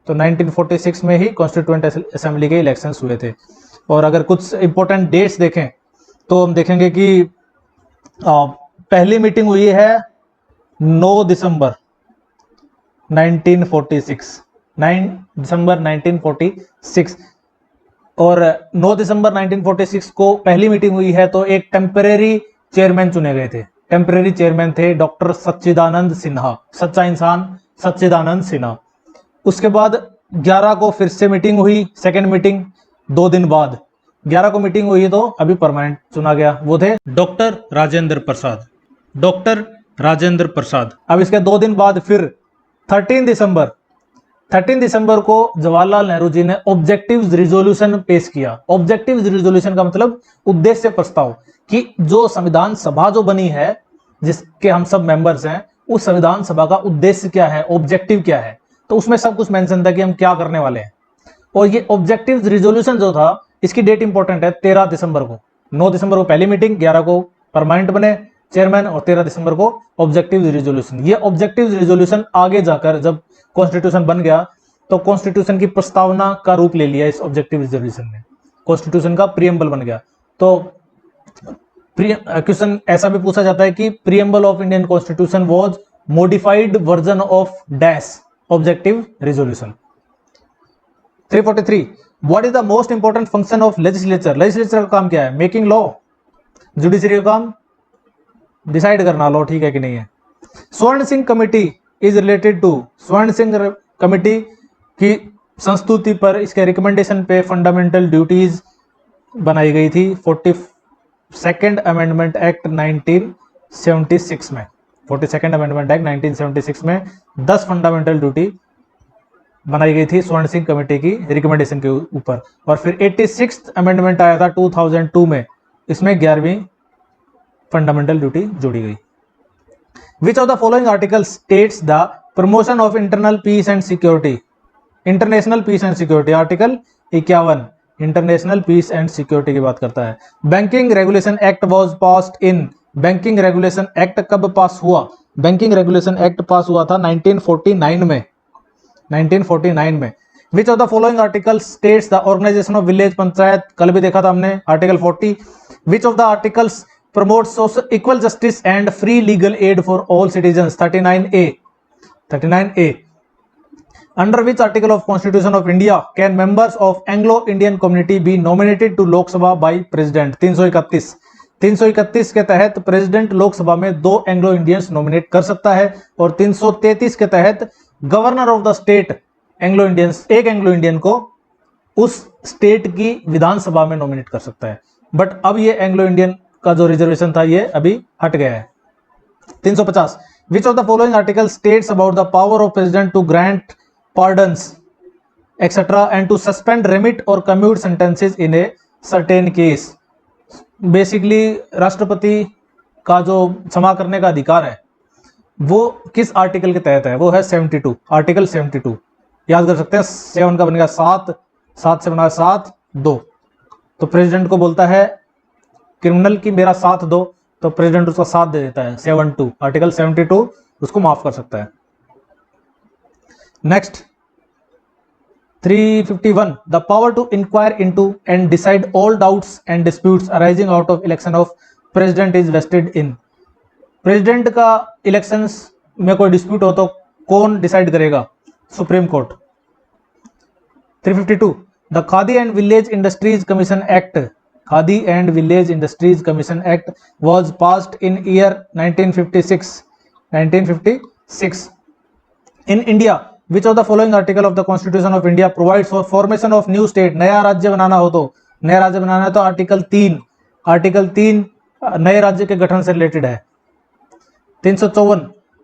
तो 1946 में ही कॉन्स्टिट्यूएंट असेंबली के इलेक्शंस हुए थे। और अगर कुछ इंपॉर्टेंट डेट्स देखें तो हम देखेंगे कि पहली मीटिंग हुई है 9 दिसंबर 1946, 9 दिसंबर 1946, और 9 दिसंबर 1946 को पहली मीटिंग हुई है तो एक टेम्परेरी चेयरमैन चुने गए थे। टेम्परेरी चेयरमैन थे डॉक्टर सच्चिदानंद सिन्हा, सच्चा इंसान सच्चिदानंद सिन्हा। उसके बाद 11 को फिर से मीटिंग हुई, सेकेंड मीटिंग 2 दिन बाद 11 को मीटिंग हुई तो अभी परमानेंट चुना गया, वो थे डॉक्टर राजेंद्र प्रसाद, डॉक्टर राजेंद्र प्रसाद। अब इसके 2 दिन बाद फिर 13 दिसंबर को जवाहरलाल नेहरू जी ने ऑब्जेक्टिव्स रिजोल्यूशन पेश किया। ऑब्जेक्टिव्स रिजोल्यूशन का मतलब उद्देश्य प्रस्ताव, कि जो संविधान सभा जो बनी है जिसके हम सब मेंबर्स हैं, उस संविधान सभा का उद्देश्य क्या है, ऑब्जेक्टिव क्या है, तो उसमें सब कुछ मेंशन था कि हम क्या करने वाले हैं। और ये ऑब्जेक्टिव्स रिजोल्यूशन जो था, इसकी डेट इंपॉर्टेंट है 13 दिसंबर को। 9 दिसंबर को पहली मीटिंग, 11 को परमानेंट बने चेयरमैन, और 13 दिसंबर को ऑब्जेक्टिव रिजोल्यूशन। ये ऑब्जेक्टिव रिजोल्यूशन आगे जाकर जब कॉन्स्टिट्यूशन बन गया तो कॉन्स्टिट्यूशन की प्रस्तावना का रूप ले लिया। इस ऑब्जेक्टिव रिजोल्यूशन ने कॉन्स्टिट्यूशन का प्रीएम्बल बन गया। तो क्वेश्चन ऐसा भी पूछा जाता है कि preamble of Indian constitution was modified version of dash objective resolution. 343, what is the most important function of legislature? Legislature का काम क्या है? Making law. जुडिशरी का काम डिसाइड करना लॉ ठीक है कि नहीं है। Swaran Singh committee is related to, Swaran Singh committee की संस्तुति पर, इसके रिकमेंडेशन पे फंडामेंटल ड्यूटीज बनाई गई थी 42nd अमेंडमेंट एक्ट 1976 में। 42nd अमेंडमेंट एक्ट 1976 में 10 फंडामेंटल ड्यूटी बनाई गई थी स्वर्ण सिंह कमेटी की रिकमेंडेशन के ऊपर। और फिर 86th अमेंडमेंट आया था 2002 में, इसमें 11वीं फंडामेंटल ड्यूटी जोड़ी गई। Which of the following article states the promotion of internal peace and security? International peace and security, article 51 international peace and security की बात करता है। Banking regulation act was passed in, banking regulation act कब pass हुआ? Banking regulation act pass हुआ था 1949 में, 1949 में। Which of the following article states the organisation of village panchayat, कल भी देखा था हमने, article 40। Which of the articles promotes social equal justice and free legal aid for all citizens, 39A, 39A. Under which article of Constitution of India can members of Anglo-Indian community be nominated to Lok Sabha by President? 331, 331 के तहत president Lok Sabha में 2 Anglo Indians nominate कर सकता है, और 333 के तहत governor of the state Anglo Indians, एक एंग्लो इंडियन को उस स्टेट की विधानसभा में नॉमिनेट कर सकता है। बट अब ये एंग्लो इंडियन का जो रिजर्वेशन था ये अभी हट गया है। 350 which of the following article states about the power of president to grant pardons etc and to suspend, remit or commute sentences in a certain case। Basically राष्ट्रपति का जो क्षमा करने का अधिकार है वो किस आर्टिकल के तहत है, वो है 72, आर्टिकल 72। याद कर सकते हैं, 7 का बनेगा 7, 7 से बना 7 2, तो प्रेसिडेंट को बोलता है क्रिमिनल की मेरा साथ दो, तो प्रेसिडेंट उसका साथ दे देता है। 72 आर्टिकल 72 उसको माफ कर सकता है। Next 351 the power to inquire into and decide all doubts and disputes arising out of election of president is vested in. President का इलेक्शंस में कोई डिस्प्यूट हो तो कौन डिसाइड करेगा? Supreme court. 352 the khadi and village industries commission act, khadi and village industries commission act was passed in year 1956 in India. Which of the following article of the Constitution of India provides for formation of new state? नया राज्य बनाना हो तो, नया राज्य बनाना है तो article 3 नए राज्य के गठन से रिलेटेड है। 354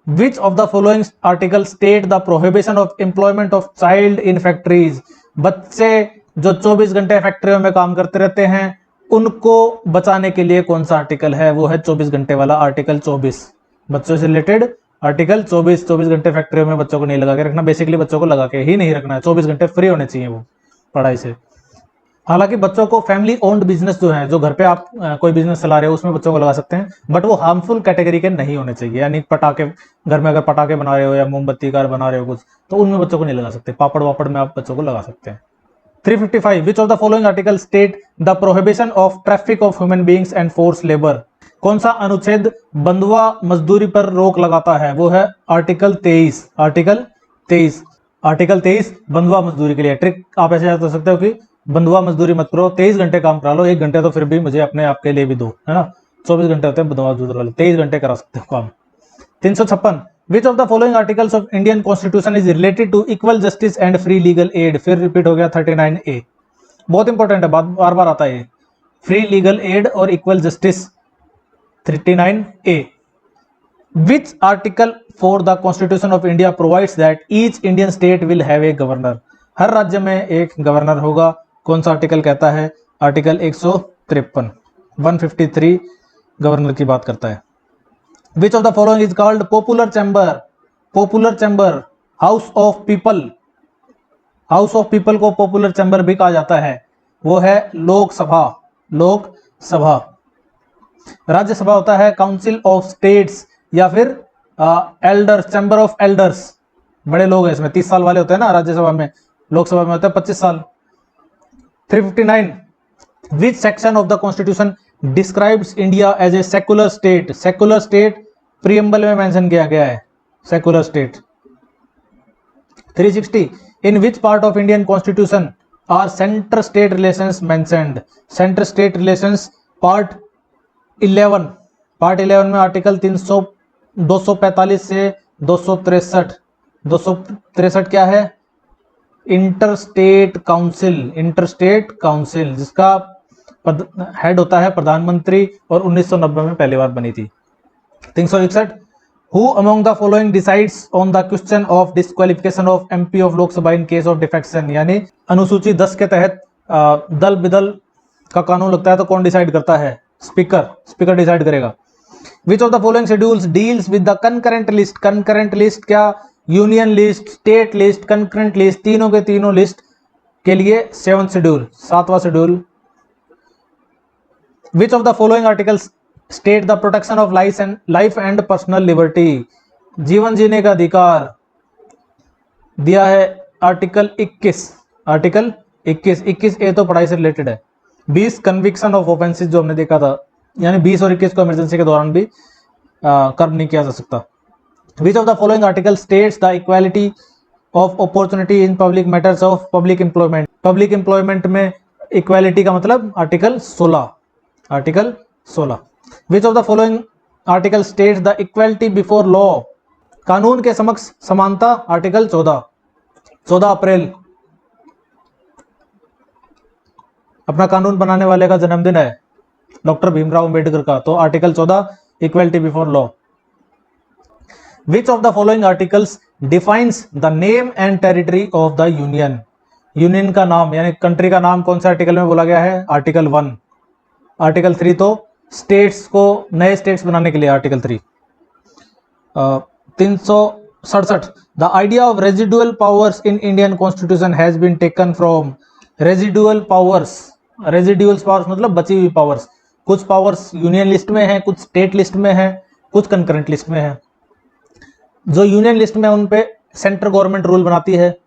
Which of the following article state the prohibition of employment of child in factories? बच्चे जो 24 घंटे फैक्ट्रियों में काम करते रहते हैं उनको बचाने के लिए कौन सा आर्टिकल है? वो है 24 घंटे वाला आर्टिकल 24। बच्चों से रिलेटेड आर्टिकल 24 घंटे फैक्ट्रियों में बच्चों को नहीं लगा के रखना, बेसिकली बच्चों को लगा के ही नहीं रखना है, 24 घंटे फ्री होने चाहिए वो पढ़ाई से। हालांकि बच्चों को फैमिली ओन्ड बिजनेस जो है, जो घर पे आप कोई बिजनेस चला रहे हो उसमें बच्चों को लगा सकते हैं, बट वो हार्मफुल कैटेगरी के नहीं होने चाहिए। यानी पटाखे, घर में अगर पटाखे बना रहे हो या मोमबत्ती कार बना रहे हो कुछ, तो उनमें बच्चों को नहीं लगा सकते। पापड़ वापड़ में आप बच्चों को लगा सकते हैं। 355 विच of the following article state the prohibition of traffic of human beings and force labour? कौन सा अनुच्छेद बंधुआ मजदूरी पर रोक लगाता है? वो है आर्टिकल 23। आर्टिकल 23 बंधुआ मजदूरी के लिए। ट्रिक आप ऐसे याद कर सकते हो कि बंधुआ मजदूरी मत करो, 23 घंटे काम करा लो, 1 घंटे तो फिर भी मुझे अपने आप के लिए भी दो, है ना। 24 घंटे होते हैं बंधुआ मजदूरी वाले, 23 घंटे करा सकते हो काम। 356 which of the following articles of Indian constitution is related to equal justice and free legal aid? फिर रिपीट हो गया 39A, बहुत इंपॉर्टेंट है, बार बार आता है। फ्री लीगल एड और equal justice 39A। Which article for the Constitution of India provides that each Indian state will have a governor? हर राज्य में एक गवर्नर होगा। कौन सा आर्टिकल कहता है? आर्टिकल 153 153 गवर्नर की बात करता है। Which of the following is called popular chamber? Popular chamber, house of people, house of people को पॉपुलर चैम्बर भी कहा जाता है। वो है लोकसभा। राज्यसभा होता है काउंसिल ऑफ स्टेट्स या फिर एल्डर्स, चैम्बर ऑफ एल्डर्स। बड़े लोग हैं इसमें, 30 साल वाले होते हैं ना राज्यसभा में, लोकसभा में होता है 25 साल। 359 which section of the constitution describes India as a secular state? Secular state preamble में मेंशन किया गया है, secular state. 360 in which part of Indian constitution are centre state relations mentioned? Centre state relations part 11 में article 245 से 263। 263 क्या है? Interstate council जिसका head होता है प्रधानमंत्री और 1990 में पहली बार बनी थी। 361 Who among the following decides on the question of disqualification of MP of Lok Sabha in case of defection? यानी अनुसूची 10 के तहत दल बिदल का कानून लगता है तो कौन डिसाइड करता है? स्पीकर डिसाइड करेगा। Which of the following schedules deals with the concurrent list? concurrent list क्या? Union list, state list, concurrent list, तीनों के तीनों लिस्ट के लिए 7th शेड्यूल, 7वां schedule. Which of the following articles state the protection of life and personal liberty? जीवन जीने का अधिकार दिया है आर्टिकल 21A तो पढ़ाई से रिलेटेड है। 20 कन्विक्शन ऑफ ऑफेंसेस जो हमने देखा था, यानी 20 और 21 को इमरजेंसी के दौरान भी कर्व नहीं किया जा सकता। Which of the following article states the equality of opportunity in public matters of public employment? Public employment में इक्वालिटी का मतलब article 16। Which of the following article states the equality before law कानून के समक्ष समानता आर्टिकल 14 अप्रैल अपना कानून बनाने वाले का जन्मदिन है, डॉक्टर भीमराव अंबेडकर का, तो article 14 equality before law. Which of the following articles defines the name and territory of the union. Union का नाम यानी कंट्री का नाम कौन से आर्टिकल में बोला गया है? आर्टिकल 1। आर्टिकल 3 तो स्टेट्स को नए स्टेट्स बनाने के लिए article 3। 367 the idea of residual powers in Indian constitution has been taken from. Residual powers, residual powers मतलब बची हुई पावर्स। कुछ पावर्स यूनियन लिस्ट में है, कुछ स्टेट लिस्ट में है, कुछ कंकरेंट लिस्ट में है। जो यूनियन लिस्ट में उन पे सेंट्रल गवर्नमेंट रूल बनाती है,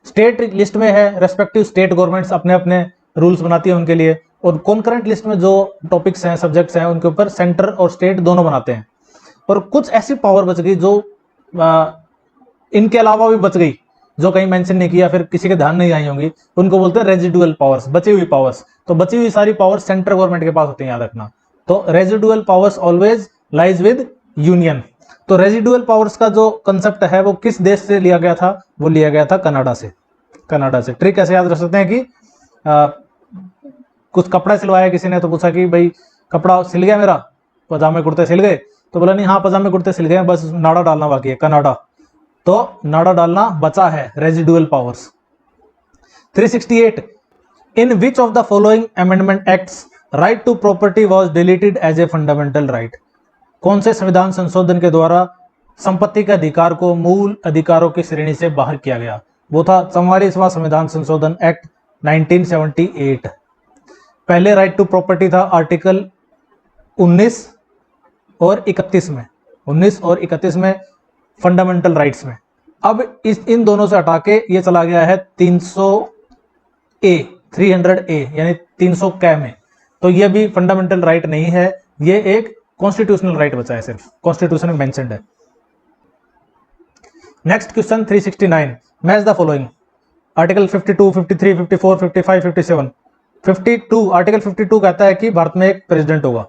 स्टेट लिस्ट में है रेस्पेक्टिव स्टेट गवर्नमेंट्स अपने अपने रूल्स बनाती है उनके लिए, और कॉन्करेंट लिस्ट में जो टॉपिक्स हैं, सब्जेक्ट्स हैं, उनके ऊपर सेंटर और स्टेट दोनों बनाते हैं। और कुछ ऐसी पावर बच गई जो इनके अलावा भी बच गई, जो कहीं मेंशन नहीं किया, फिर किसी के ध्यान नहीं आई होंगी, उनको बोलते हैं रेजिडुअल पावर्स, बची हुई पावर्स। तो बची हुई सारी पावर्स सेंट्रल गवर्नमेंट के पास होती है, याद रखना। तो residual powers always lies with union. तो रेजिडुअल पावर्स का जो कंसेप्ट है वो किस देश से लिया गया था? वो लिया गया था कनाडा से। कनाडा से। ट्रिक ऐसे याद रख सकते हैं कि कुछ कपड़ा सिलवाया किसी ने, तो पूछा कि भाई कपड़ा सिल गया मेरा, पजामे कुर्ते सिल गए? तो बोला नहीं, हाँ पजामे कुर्ते सिल गए, बस नाड़ा डालना बाकी है, कनाडा। तो नाड़ा डालना बचा है, residual powers. 368 in which of the following amendment acts right to property was deleted as a fundamental right. कौन से संविधान संशोधन के द्वारा संपत्ति के अधिकार को मूल अधिकारों की श्रेणी से बाहर किया गया? वो था 44वां संविधान संशोधन एक्ट 1978। पहले राइट टू प्रॉपर्टी था आर्टिकल 19 और 31 में, 19 और 31 में फंडामेंटल राइट्स में। अब इन दोनों से हटा के ये चला गया है 300A यानी 300 कै में। तो ये भी फंडामेंटल राइट नहीं है, ये एक कॉन्स्टिट्यूशनल राइट बचा है, सिर्फ कॉन्स्टिट्यूशन में मेंशन्ड है। Next question 369 match the following. Article 52, 53, 54, 55, 57। 52 article 52 कहता है कि भारत में एक प्रेसिडेंट होगा।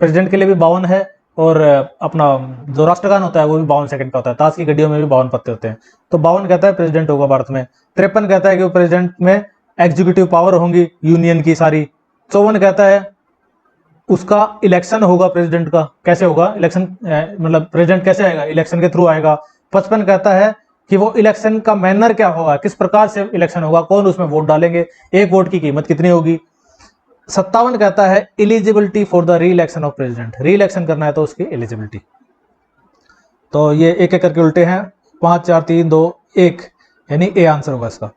प्रेसिडेंट के लिए भी 52 है, और अपना जो राष्ट्रगान होता है वो भी 52 सेकंड का होता है। ताश की गड्डियों में भी 52 पत्ते होते हैं। तो 52 कहता है प्रेसिडेंट होगा भारत में। 53 कहता है कि प्रेसिडेंट में एग्जीक्यूटिव पावर होंगी यूनियन की सारी। 54 कहता है उसका इलेक्शन होगा प्रेसिडेंट का। कैसे होगा इलेक्शन? मतलब प्रेसिडेंट कैसे आएगा? इलेक्शन के थ्रू आएगा। 55 कहता है कि वो इलेक्शन का मैनर क्या होगा, किस प्रकार से इलेक्शन होगा, कौन उसमें वोट डालेंगे, एक वोट की कीमत कितनी होगी। 57 कहता है एलिजिबिलिटी फॉर द री इलेक्शन ऑफ प्रेसिडेंट, री इलेक्शन करना है तो उसकी एलिजिबिलिटी। तो ये एक एक करके उल्टे हैं, 5 4 3 2 1 यानी ए आंसर होगा इसका।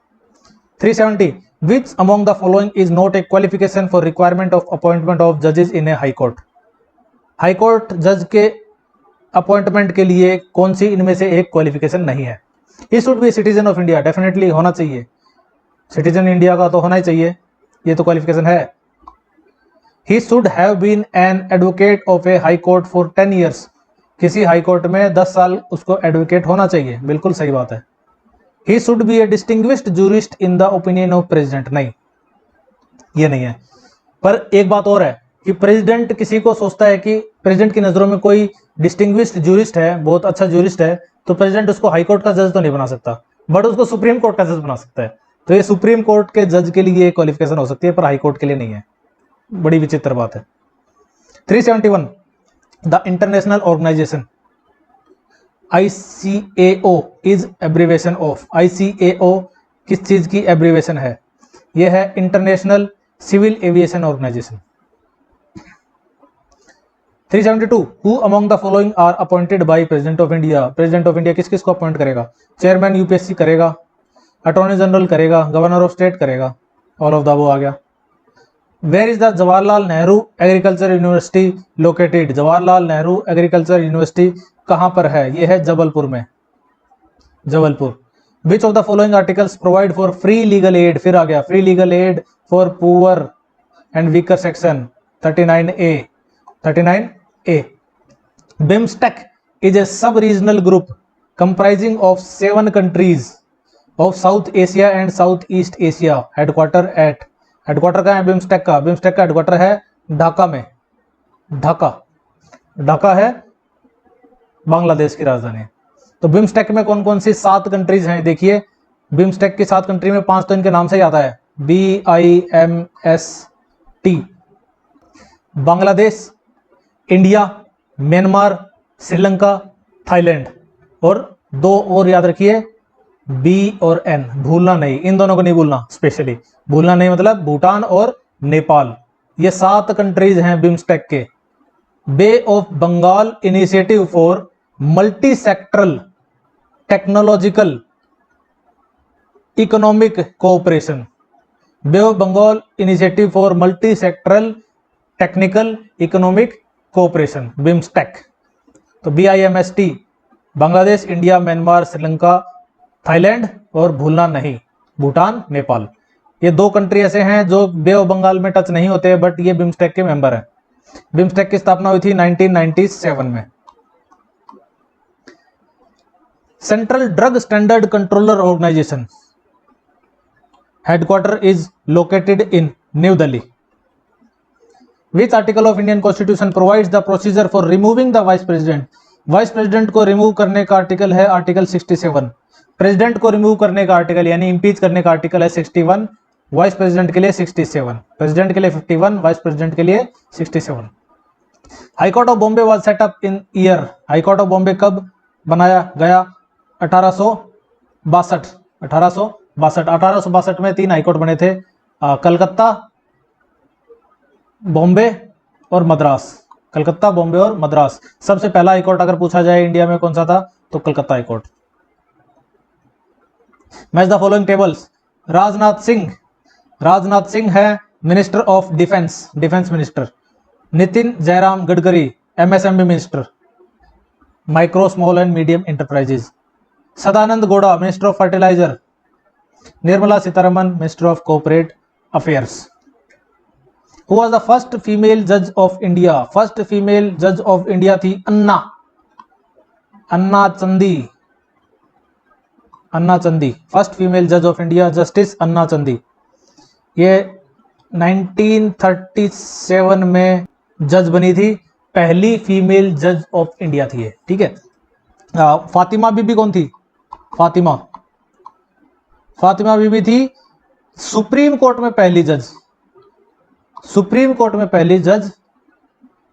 370 विच among the following is not A qualification for requirement of appointment of जजेस इन ए हाई कोर्ट। हाई कोर्ट जज के अपॉइंटमेंट के लिए कौन सी इनमें से एक क्वालिफिकेशन नहीं है? He should be citizen of India, definitely होना चाहिए, सिटीजन इंडिया का तो होना ही चाहिए, ये तो क्वालिफिकेशन है। He should have been an advocate of a high court for 10 years, किसी हाई कोर्ट में 10 साल उसको एडवोकेट होना चाहिए, बिल्कुल सही बात है। He should be A distinguished jurist in the opinion of president, नहीं ये नहीं है। पर एक बात और है कि प्रेसिडेंट किसी को सोचता है कि प्रेसिडेंट की नजरों में कोई डिस्टिंग्विश्ड जूरिस्ट है, बहुत अच्छा जूरिस्ट है, तो प्रेसिडेंट उसको हाई कोर्ट का जज तो नहीं बना सकता, बट उसको सुप्रीम कोर्ट का जज बना सकता है। तो ये सुप्रीम कोर्ट के जज के लिए क्वालिफिकेशन हो सकती है, पर हाई कोर्ट के लिए नहीं है। बड़ी विचित्र बात है। 371 the international organisation ICAO is abbreviation of. ICAO किस चीज की एब्रीवेशन है? यह है international civil aviation organisation. 372 who among the following are appointed by president of India. President of India किस किस को अपॉइंट करेगा? चेयरमैन यूपीएससी करेगा, अटॉर्नी जनरल करेगा, गवर्नर ऑफ स्टेट करेगा, ऑल ऑफ द अबव आ गया। Where is the Jawaharlal Nehru agriculture university located. Jawaharlal Nehru agriculture university कहां पर है? यह है जबलपुर में, जबलपुर। विच of the following articles provide for free legal aid, फिर आ गया free legal add for poor and weaker section 39A। BIMSTEC is a सब regional group comprising of 7 countries of South Asia and South East Asia, headquarter कहाँ है BIMSTEC का? BIMSTEC का headquarter है ढाका में, ढाका है बांग्लादेश की राजधानी है। तो बिम्स्टेक में कौन कौन सी 7 कंट्रीज हैं देखिए। बिम्स्टेक की 7 कंट्री में 5 तो इनके नाम से ही आता है, BIMST, Bangladesh, India, Myanmar, Sri Lanka, Thailand, और 2 और याद रखिए, B और N, भूलना नहीं, इन दोनों को नहीं भूलना, स्पेशली भूलना नहीं मतलब भूटान और नेपाल। ये 7 कंट्रीज हैं बिम्स्टेक के। Bay of Bengal initiative for multi sectoral technological economic cooperation, bay of Bengal initiative for multi sectoral technical economic cooperation, BIMSTEC. तो BIMST, Bangladesh, India, Myanmar, Sri Lanka, Thailand, और भूलना नहीं भूटान, नेपाल। ये 2 कंट्री ऐसे हैं जो बे ऑफ बंगाल में टच नहीं होते, बट ये बिम्स्टेक के मेंबर हैं। बिम्स्टेक की स्थापना हुई थी 1997 में। Central drug standard controller organisation headquarter is located in New Delhi. Which article of Indian Constitution provides the procedure for removing the vice president? Vice president को रिमूव करने का आर्टिकल है आर्टिकल 67। प्रेसिडेंट को रिमूव करने का आर्टिकल यानी इंपीच करने का आर्टिकल है 61, वाइस प्रेसिडेंट के लिए 67, प्रेसिडेंट के लिए 51, वाइस प्रेसिडेंट के लिए 67। High court of Bombay was set up in year, high court of Bombay कब बनाया गया? 1862। 1862 में 3 हाईकोर्ट बने थे, कलकत्ता, बॉम्बे और मद्रास। कलकत्ता, बॉम्बे और मद्रास। सबसे पहला हाईकोर्ट अगर पूछा जाए इंडिया में कौन सा था तो Calcutta high court. Match the following tables. Rajnath Singh है minister of defence, defence minister. Nitin Jairam Gadkari MSME minister, micro small and medium enterprises. Sadananda Gowda minister of fertiliser. Nirmala Sitharaman minister of corporate affairs. Who was the first female judge of India? First female judge of India थी अन्ना चंदी। First female जज of India justice अन्ना चंदी। ये 1937 में जज बनी थी, पहली female जज of India थी ये, ठीक है। फातिमा बीबी कौन थी? फातिमा बीबी थी सुप्रीम कोर्ट में पहली जज, सुप्रीम कोर्ट में पहली जज।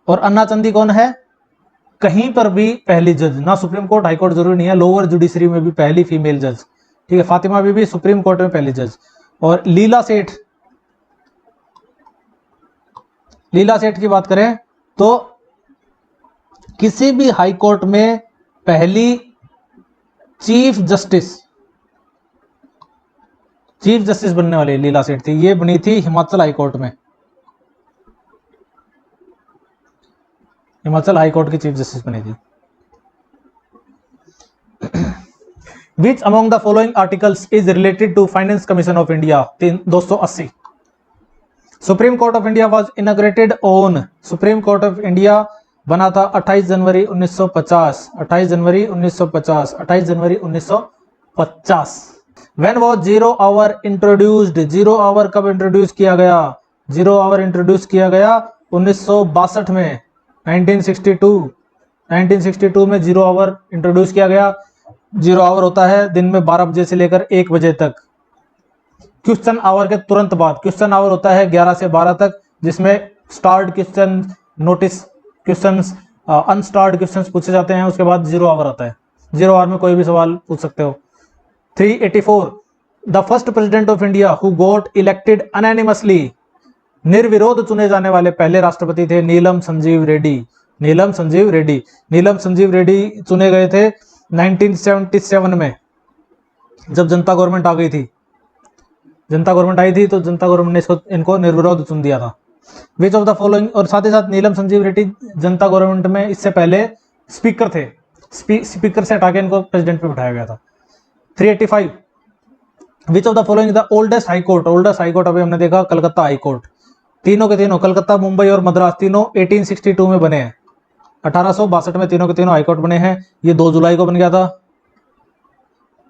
और अन्ना चंदी कौन है? कहीं पर भी पहली जज, ना सुप्रीम कोर्ट हाई कोर्ट जरूरी नहीं है, लोअर जुडिशरी में भी पहली फीमेल जज, ठीक है। फातिमा बीबी सुप्रीम कोर्ट में पहली जज। और लीला सेठ की बात करें तो किसी भी हाई कोर्ट में पहली चीफ जस्टिस बनने वाली लीला सेठ थी, ये बनी थी हिमाचल हाई कोर्ट में, हिमाचल हाई कोर्ट की चीफ जस्टिस बनी थी। Which among the following articles is related to Finance Commission of India? 280। Supreme court of India was inaugurated on, supreme court of India बना था 28 जनवरी 1950। 28 जनवरी 1950। When was 0 hour introduced? 0 hour कब introduce किया गया? 0 hour introduce किया गया 1962 में, 1962 में 0 our introduce किया गया। 0 आवर होता है दिन में 12 बजे से लेकर 1 बजे तक। क्वेश्चन आवर के तुरंत बाद क्वेश्चन आवर होता है 11 से 12 तक, जिसमें starred question, notice questions, unstarred questions पूछे जाते हैं। उसके बाद 0 आवर आता है, 0 आवर में कोई भी सवाल पूछ सकते हो। 384 the first president of India who got elected unanimously, निर्विरोध चुने जाने वाले पहले राष्ट्रपति थे नीलम संजीव रेड्डी। नीलम संजीव रेड्डी चुने गए थे 1977 में, जब जनता गवर्नमेंट आ गई थी। जनता गवर्नमेंट आई थी तो जनता गवर्नमेंट ने इनको निर्विरोध चुन दिया था। विच ऑफ द फॉलोइंग, और साथ ही साथ नीलम संजीव रेड्डी जनता गवर्नमेंट में इससे पहले स्पीकर थे, स्पीकर से हटा के इनको प्रेसिडेंट पे बिठाया गया था। 385 विच of the following the oldest high court, oldest high court अभी हमने देखा कलकत्ता हाई कोर्ट। तीनों के तीनों कलकत्ता, मुंबई और मद्रास तीनों 1862 में बने हैं। 1862 में तीनों के तीनों हाईकोर्ट बने हैं। ये 2 जुलाई को बन गया था,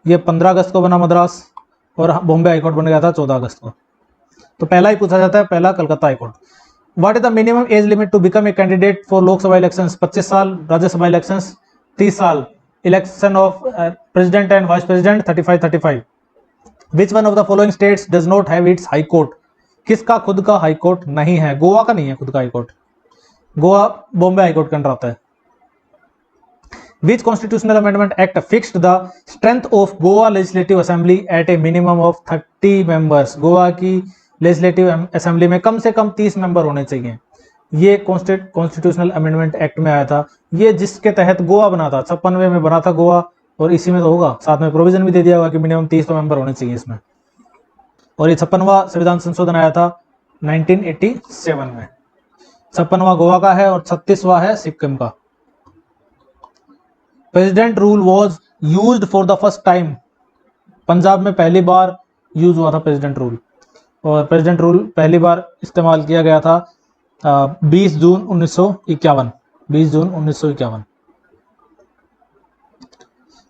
ये 15 अगस्त को बना मद्रास, और बॉम्बे हाईकोर्ट बन गया था 14 अगस्त को। तो पहला ही पूछा जाता है, पहला Calcutta high court. What is the minimum age limit to become a candidate for Lok Sabha elections? 25 साल। राज्यसभा इलेक्शंस 30 साल, election of president and vice president 35-35। Which one of the following states does not have its high court, किसका खुद का high court नहीं है? गोवा का नहीं है खुद का high court, Goa Bombay high court के अंडर आता है। Which constitutional amendment act fixed the strength of Goa Legislative Assembly at a minimum of 30 members? Goa की लेजिस्लेटिव असेंबली में कम से कम 30 मेंबर होने चाहिए। ये कॉन्स्टिट्यूशनल अमेंडमेंट एक्ट में आया था, ये जिसके तहत गोवा बना था, 56 में बना था गोवा, और इसी में तो होगा, साथ में प्रोविजन भी दे दिया होगा कि मिनिमम 30 मेंबर होने चाहिए इसमें। और ये 56वां संविधान संशोधन आया था 1987 में। 56वां गोवा का है और 36वां है सिक्किम का। President rule was used for the first time, Punjab में पहली बार यूज हुआ था प्रेसिडेंट रूल, और प्रेसिडेंट रूल पहली बार इस्तेमाल किया गया था 20 जून 1951। 20 जून 1951।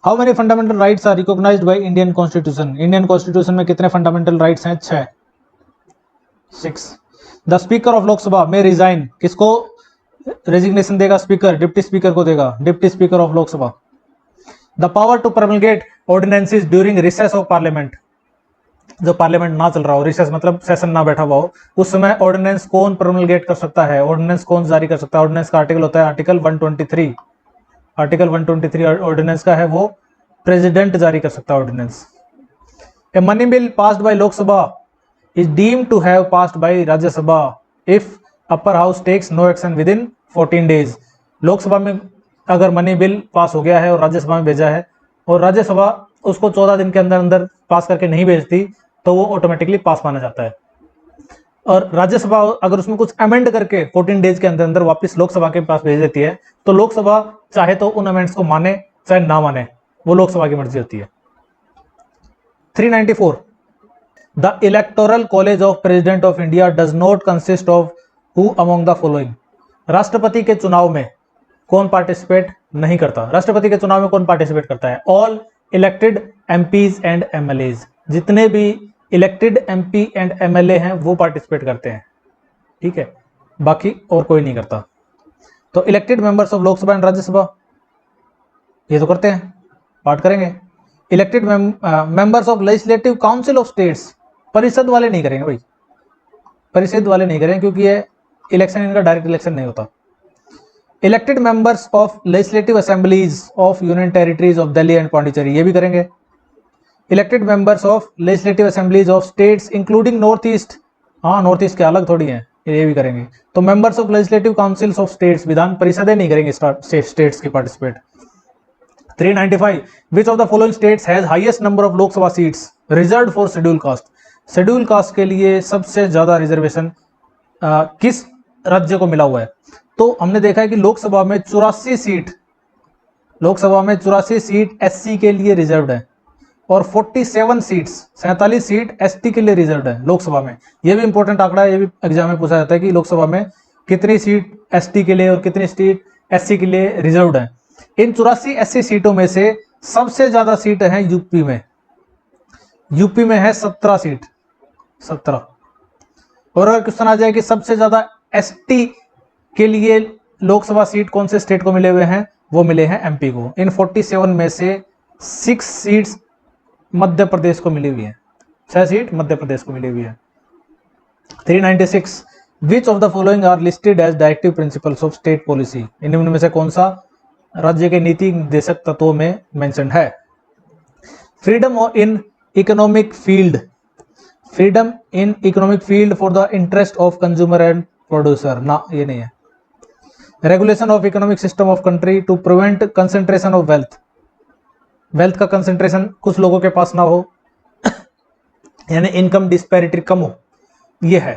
How many fundamental rights are recognised by Indian constitution? Indian constitution में कितने फंडामेंटल राइट्स हैं? 6। द स्पीकर ऑफ लोकसभा में रिजाइन, किसको रेजिग्नेशन देगा? स्पीकर, डिप्टी स्पीकर को देगा, deputy speaker of Lok Sabha. The power to promulgate ordinances during recess of parliament, जो parliament ना चल रहा हो, रिसेस मतलब सेशन ना बैठा हुआ हो, उस समय ऑर्डिनेंस कौन प्रमलगेट कर सकता है? ऑर्डिनेंस कौन जारी कर सकता है? ऑर्डिनेंस का आर्टिकल होता है आर्टिकल 123। आर्टिकल 123 ऑर्डिनेंस का है, वो प्रेसिडेंट जारी कर सकता है ordinance. A money bill passed by Lok Sabha is deemed to have passed by Rajya Sabha if upper house takes no action within 14 days. Lok Sabha में अगर मनी बिल पास हो गया है और राज्यसभा में भेजा है, और राज्यसभा उसको 14 दिन के अंदर अंदर पास करके नहीं भेजती, तो वो ऑटोमेटिकली पास माना जाता है। और राज्यसभा अगर उसमें कुछ अमेंड करके 14 डेज के अंदर अंदर वापस लोकसभा के पास भेज देती है, तो लोकसभा चाहे तो उन अमेंड्स को माने चाहे ना माने, वो लोकसभा की मर्जी होती है। 394 the electoral college of president of India does not consist of who among the following? राष्ट्रपति के चुनाव में कौन पार्टिसिपेट नहीं करता? राष्ट्रपति के चुनाव में कौन पार्टिसिपेट करता है? All elected MPs and MLAs, जितने भी इलेक्टेड एमपी एंड एमएलए हैं वो पार्टिसिपेट करते हैं, ठीक है, बाकी और कोई नहीं करता। तो elected members of Lok Sabha and Rajya Sabha ये तो करते हैं, पार्ट करेंगे। Elected members of legislative council of states, परिषद वाले नहीं करेंगे भाई, परिषद वाले नहीं करेंगे क्योंकि ये इलेक्शन, इनका डायरेक्ट इलेक्शन नहीं होता। Elected members of legislative assemblies of union territories of Delhi and Pondicherry, ये भी करेंगे। Elected members of legislative assemblies of states including north east, हाँ नॉर्थ ईस्ट के अलग थोड़ी हैं, ये भी करेंगे। तो members of legislative councils of states, विधान परिषदें नहीं करेंगे स्टेट्स की participate. 395 which of the following states has highest number of Lok Sabha seats reserved for schedule caste? Schedule caste के लिए सबसे ज्यादा रिजर्वेशन किस राज्य को मिला हुआ है? तो हमने देखा है कि लोकसभा में 84 सीट, लोकसभा में 84 सीट एससी के लिए रिजर्व्ड है, और 47 सीट्स, 47 सीट एसटी के लिए रिजर्व्ड है लोकसभा में। यह भी इंपॉर्टेंट आंकड़ा है, ये भी एग्जाम में पूछा जाता है कि लोकसभा में कितनी सीट एसटी के लिए और कितनी सीट एससी के लिए रिजर्व्ड है। इन 84 एससी सीटों में से सबसे ज्यादा सीट है यूपी में, यूपी में है 17 सीट, 17। और अगर क्वेश्चन आ जाए कि सबसे ज्यादा एसटी के लिए लोकसभा सीट कौन से स्टेट को मिले हुए हैं, वो मिले हैं एमपी को। इन 47 में से 6 सीट्स मध्य प्रदेश को मिली हुई है, 6 सीट मध्य प्रदेश को मिली हुई है। 396 which of the following are listed as directive principles of state policy? इनमें में से कौन सा राज्य के नीति निर्देशक तत्वों में मेंशन है? Freedom in economic field, freedom in economic field for the interest of consumer and producer, ना ये नहीं है। Regulation of economic system of country to prevent concentration of wealth, wealth का कंसंट्रेशन कुछ लोगों के पास ना हो, यानी इनकम डिस्पैरिटी कम हो, ये है,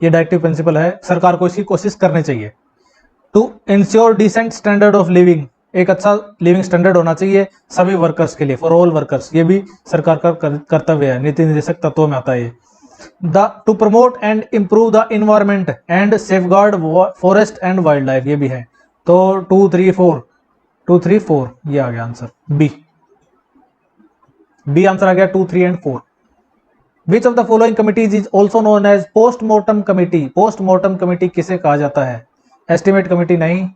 ये डायरेक्टिव प्रिंसिपल है, सरकार को इसकी कोशिश करनी चाहिए। To ensure decent standard of living, एक अच्छा लिविंग स्टैंडर्ड होना चाहिए सभी वर्कर्स के लिए, फॉर ऑल वर्कर्स, ये भी सरकार का कर्तव्य है, नीति निर्देशक तत्वों में आता है ये। To promote and improve the environment and safeguard forest and wild life, ये भी है। तो 2, 3, 4 ये आ गया आंसर, बी आंसर आ गया 2, 3 and 4। Which of the following committees is also known as postmortem committee? Postmortem committee किसे कहा जाता है? एस्टिमेट कमिटी नहीं,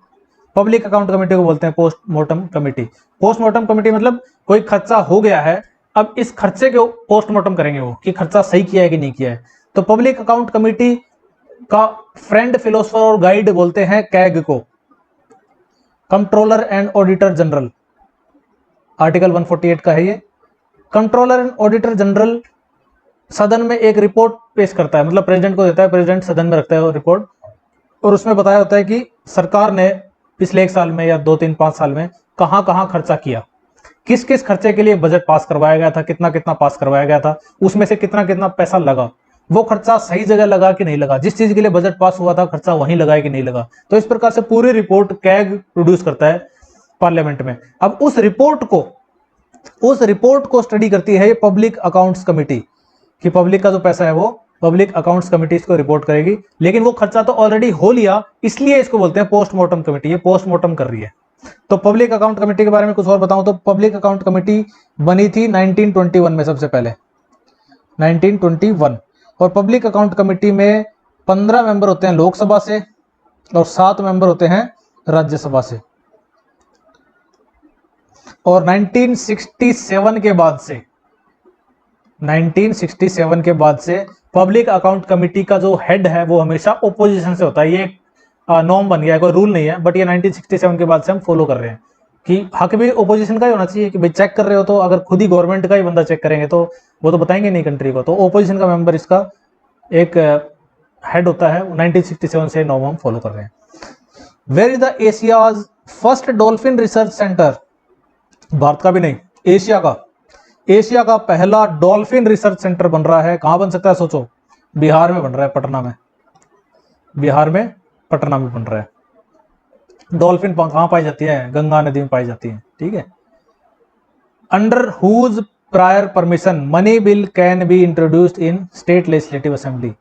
पब्लिक अकाउंट कमेटी को बोलते हैं पोस्टमार्टम कमेटी। पोस्टमार्टम कमेटी मतलब कोई खर्चा हो गया है, अब इस खर्चे को पोस्टमार्टम करेंगे वो कि खर्चा सही किया है कि नहीं किया है। तो पब्लिक अकाउंट कमेटी का फ्रेंड, फिलोसोफर और गाइड बोलते हैं कैग को, controller and auditor general. Article 148 का है ये। कंट्रोलर एंड ऑडिटर जनरल सदन में एक रिपोर्ट पेश करता है, मतलब प्रेसिडेंट को देता है, प्रेसिडेंट सदन में रखता है वो रिपोर्ट, और उसमें बताया होता है कि सरकार ने पिछले 1 साल में या 2, 3, 5 साल में कहां कहां खर्चा किया, किस किस खर्चे के लिए बजट पास करवाया गया था, कितना कितना पास करवाया गया था, उसमें से कितना कितना पैसा लगा, वो खर्चा सही जगह लगा कि नहीं लगा, जिस चीज के लिए बजट पास हुआ था खर्चा वहीं लगा कि नहीं लगा। तो इस प्रकार से पूरी रिपोर्ट कैग प्रोड्यूस करता है पार्लियामेंट में। अब उस रिपोर्ट को स्टडी करती है ये पब्लिक अकाउंट्स कमेटी, कि पब्लिक का जो पैसा है वो पब्लिक अकाउंट्स कमेटी इसको रिपोर्ट करेगी, लेकिन वो खर्चा तो ऑलरेडी हो लिया, इसलिए इसको बोलते हैं पोस्टमार्टम कमेटी, ये पोस्टमार्टम कर रही है। तो पब्लिक अकाउंट कमेटी के बारे में कुछ और बताऊं तो पब्लिक अकाउंट कमेटी बनी थी 1921 में, सबसे पहले 1921। और पब्लिक अकाउंट कमेटी में 15 मेंबर होते हैं लोकसभा से और 7 मेंबर होते हैं राज्यसभा से। और 1967 के बाद से पब्लिक अकाउंट कमेटी का जो हेड है वो हमेशा ओपोजिशन से होता है। ये नॉर्म बन गया है, कोई रूल नहीं है, बट ये 1967 के बाद से हम फॉलो कर रहे हैं कि हक भी ओपोजिशन का ही होना चाहिए, कि भाई चेक कर रहे हो तो अगर खुद ही गवर्नमेंट का ही बंदा चेक करेंगे तो वो तो बताएंगे नहीं कंट्री को, तो ओपोजिशन का मेंबर इसका एक हेड होता है। 1967 से नॉर्म हम फॉलो कर रहे हैं। Where is the Asia's first dolphin research centre? Bharat का भी नहीं, एशिया का पहला डॉल्फिन रिसर्च सेंटर बन रहा है। कहां बन सकता है सोचो? बिहार में बन रहा है, पटना में। बिहार में पटना में बन रहा है। डॉल्फिन कहां पाई जाती है? गंगा नदी में पाई जाती है, ठीक है। Under whose prior permission money bill can be introduced in state legislative assembly?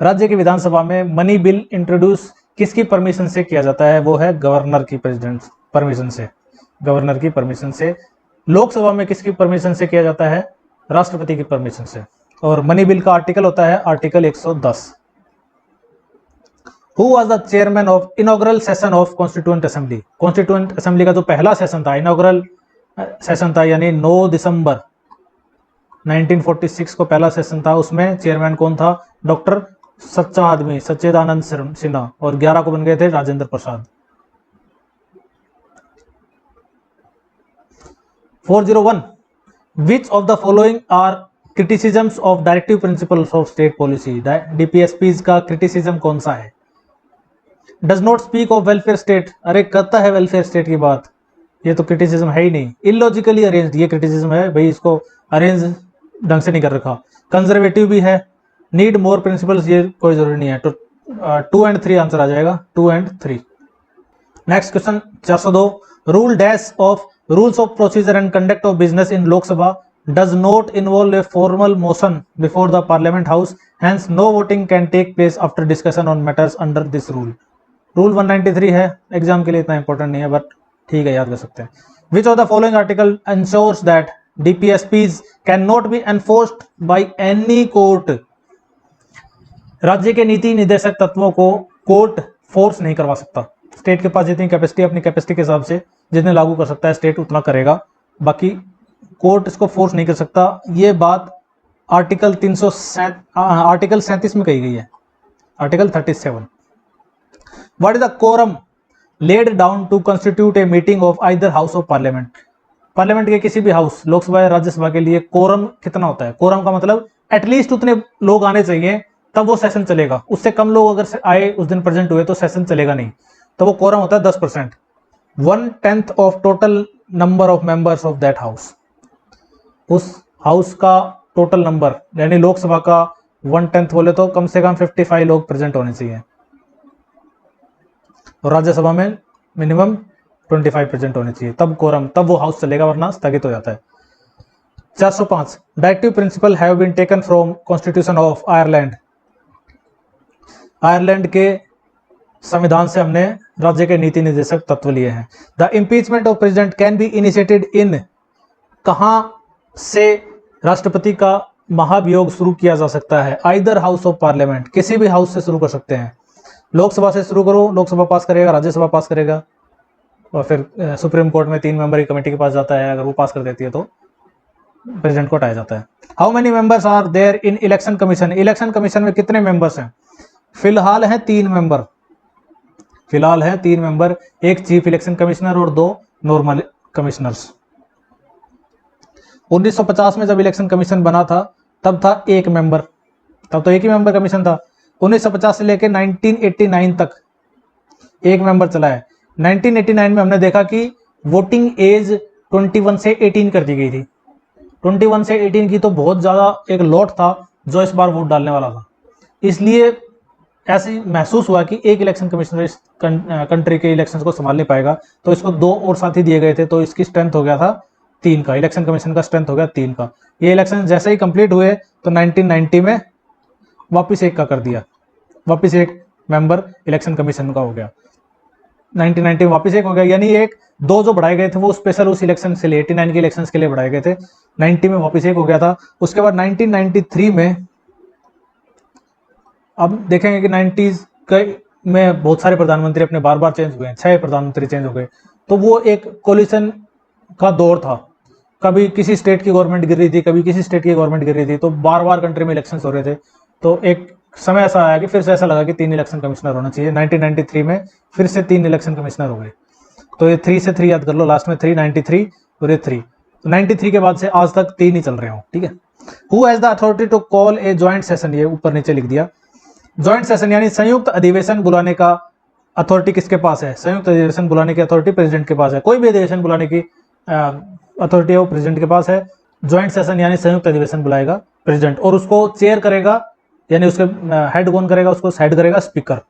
राज्य की विधानसभा में मनी बिल इंट्रोड्यूस किसकी परमिशन से किया जाता है? वो है गवर्नर की परमिशन से, गवर्नर की परमिशन से। लोकसभा में किसकी परमिशन से किया जाता है? राष्ट्रपति की परमिशन से। और मनी बिल का आर्टिकल होता है article 110। Who was the chairman of inaugural session of constituent assembly? Constituent assembly का जो पहला सेशन था, इनॉग्रल सेशन था, यानी 9 दिसंबर 1946 को पहला सेशन था, उसमें चेयरमैन कौन था? डॉक्टर सच्चा आदमी सच्चिदानंद सिन्हा। और 11 को बन गए थे Rajendra Prasad. 401 which of the following are criticisms of directive principles of state policy? DPSPs का criticism कौन सा है? does not speak of welfare state, अरे करता है welfare state की बात, ये तो criticism है ही नहीं। illogically arranged, ये criticism है भाई, इसको arrange ढंग से नहीं कर रखा। conservative भी है। need more principles, ये कोई जरूरी नहीं है। तो 2 and 3 आंसर आ जाएगा, 2 and 3। Next question 402 rule dash of rules of procedure and conduct of business in Lok Sabha does not involve a formal motion before the parliament house, hence no voting can take place after discussion on matters under this rule. Rule 193 है, exam के लिए इतना important नहीं है, but ठीक है, याद कर सकते हैं। Which of the following article ensures that DPSPs can not be enforced by any court? राज्य के नीति निर्देशक तत्वों को कोर्ट फोर्स नहीं करवा सकता। स्टेट के पास जितनी कैपेसिटी, अपनी कैपेसिटी के हिसाब से जितने लागू कर सकता है स्टेट उतना करेगा, बाकी कोर्ट इसको फोर्स नहीं कर सकता। ये बात आर्टिकल 37 में कही गई है, article 37। What is the quorum laid down to constitute a meeting of either house of parliament? Parliament के किसी भी हाउस, लोकसभा या राज्यसभा के लिए कोरम कितना होता है? कोरम का मतलब एटलीस्ट उतने लोग आने चाहिए तब वो सेशन चलेगा। उससे कम लोग अगर आए, उस दिन प्रेजेंट हुए, तो सेशन चलेगा नहीं। तो वो कोरम होता है 10%, 1/10 of total number of members of that house. उस हाउस का टोटल नंबर, यानी लोकसभा का 1/10 बोले तो कम से कम 55 लोग प्रेजेंट होने चाहिए, और राज्यसभा में मिनिमम 25 प्रेजेंट होने चाहिए, तब कोरम, तब वो हाउस चलेगा, वरना स्थगित हो जाता है। 405 directive principle have been taken from constitution of Ireland. Ireland के संविधान से हमने राज्य के नीति निर्देशक तत्व लिए हैं। The impeachment of president can be initiated in, कहां से राष्ट्रपति का महाभियोग शुरू किया जा सकता है? आइदर हाउस ऑफ पार्लियामेंट, किसी भी हाउस से शुरू कर सकते हैं। लोकसभा से शुरू करो, लोकसभा पास करेगा, राज्यसभा पास करेगा, और फिर सुप्रीम कोर्ट में 3 मेंबर की कमेटी के पास जाता है, अगर वो पास कर देती है तो प्रेसिडेंट को हटाया जाता है। How many members are there in election commission? Election commission में कितने मेंबर्स हैं? फिलहाल हैं 3 मेंबर, फिलहाल है 3 मेंबर, एक चीफ इलेक्शन कमिश्नर और 2 नॉर्मल कमिश्नर्स। 1950 में जब इलेक्शन कमीशन बना था तब था 1 मेंबर, तब तो एक ही मेंबर कमीशन था। 1950 से लेकर 1989 तक 1 मेंबर चला है। 1989 में हमने देखा कि वोटिंग एज 21 से 18 कर दी गई थी। 21 से 18 की तो बहुत ज़्यादा एक लॉट था जो इस बार वोट डालने वाला था, इसलिए ऐसे महसूस हुआ कि एक इलेक्शन कमिश्नर इस कंट्री के इलेक्शंस को संभाल नहीं पाएगा, तो इसको 2 और साथी दिए गए थे, तो इसकी स्ट्रेंथ हो गया था 3 का, इलेक्शन कमीशन का स्ट्रेंथ हो गया 3 का। ये इलेक्शन जैसे ही कंप्लीट हुए तो 1990 में वापस 1 का कर दिया, वापस 1 मेंबर इलेक्शन कमीशन का हो गया। 1990 में वापस 1 हो गया, यानी 2 जो बढ़ाए गए थे वो स्पेशल उस इलेक्शन के लिए 89 के इलेक्शंस के लिए बढ़ाए गए थे। 90 में वापस 1 हो गया था। उसके बाद 1993 में अब देखेंगे कि 90s में बहुत सारे प्रधानमंत्री अपने बार बार चेंज हुए हैं, 6 प्रधानमंत्री चेंज हो गए, तो वो एक कोलिशन का दौर था। कभी किसी स्टेट की गवर्नमेंट गिर रही थी, कभी किसी स्टेट की गवर्नमेंट गिर रही थी, तो बार बार कंट्री में इलेक्शंस हो रहे थे। तो एक समय ऐसा आया कि फिर से ऐसा लगा कि 3 इलेक्शन कमिश्नर होना चाहिए। 1993 में फिर से 3 इलेक्शन कमिश्नर हो गए। तो ये 3 से 3 याद कर लो, लास्ट में 393 और ये 3, तो 93 के बाद से आज तक 3 ही चल रहे हो, ठीक है। Who has the authority to call a joint session, ये ऊपर नीचे लिख दिया। ज्वाइंट सेशन यानी संयुक्त अधिवेशन बुलाने का अथॉरिटी किसके पास है? संयुक्त अधिवेशन बुलाने की अथॉरिटी प्रेसिडेंट के पास है। कोई भी अधिवेशन बुलाने की अथॉरिटी है वो प्रेसिडेंट के पास है। ज्वाइंट सेशन यानी संयुक्त अधिवेशन बुलाएगा प्रेसिडेंट, और उसको चेयर करेगा, यानी उसके हेड कौन करेगा? उसको हेड करेगा स्पीकर।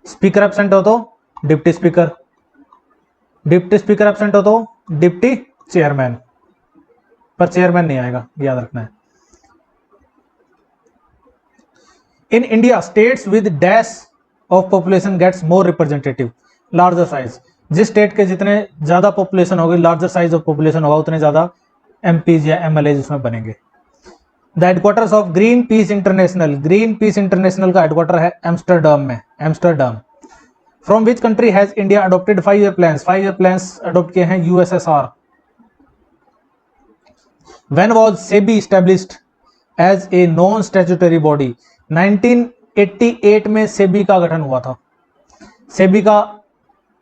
स्पीकर एब्सेंट हो तो deputy speaker, deputy speaker absent हो तो डिप्टी चेयरमैन, पर चेयरमैन नहीं आएगा, याद रखना है। In India states with dash of population gets more representative, larger size. जिस स्टेट के जितने ज्यादा पॉपुलेशन होगी, लार्जर साइज ऑफ पॉपुलेशन होगा, उतने ज्यादा एमपीज या एमएलए उसमें बनेंगे। The headquarters of green peace international, green peace international का हेडक्वार्टर है एम्स्टरडम में, Amsterdam. From which country has India adopted 5 year plans, 5 year plans adopt किए हैं USSR. When was SEBI established as a non statutory body, 1988 में सेबी का गठन हुआ था। सेबी का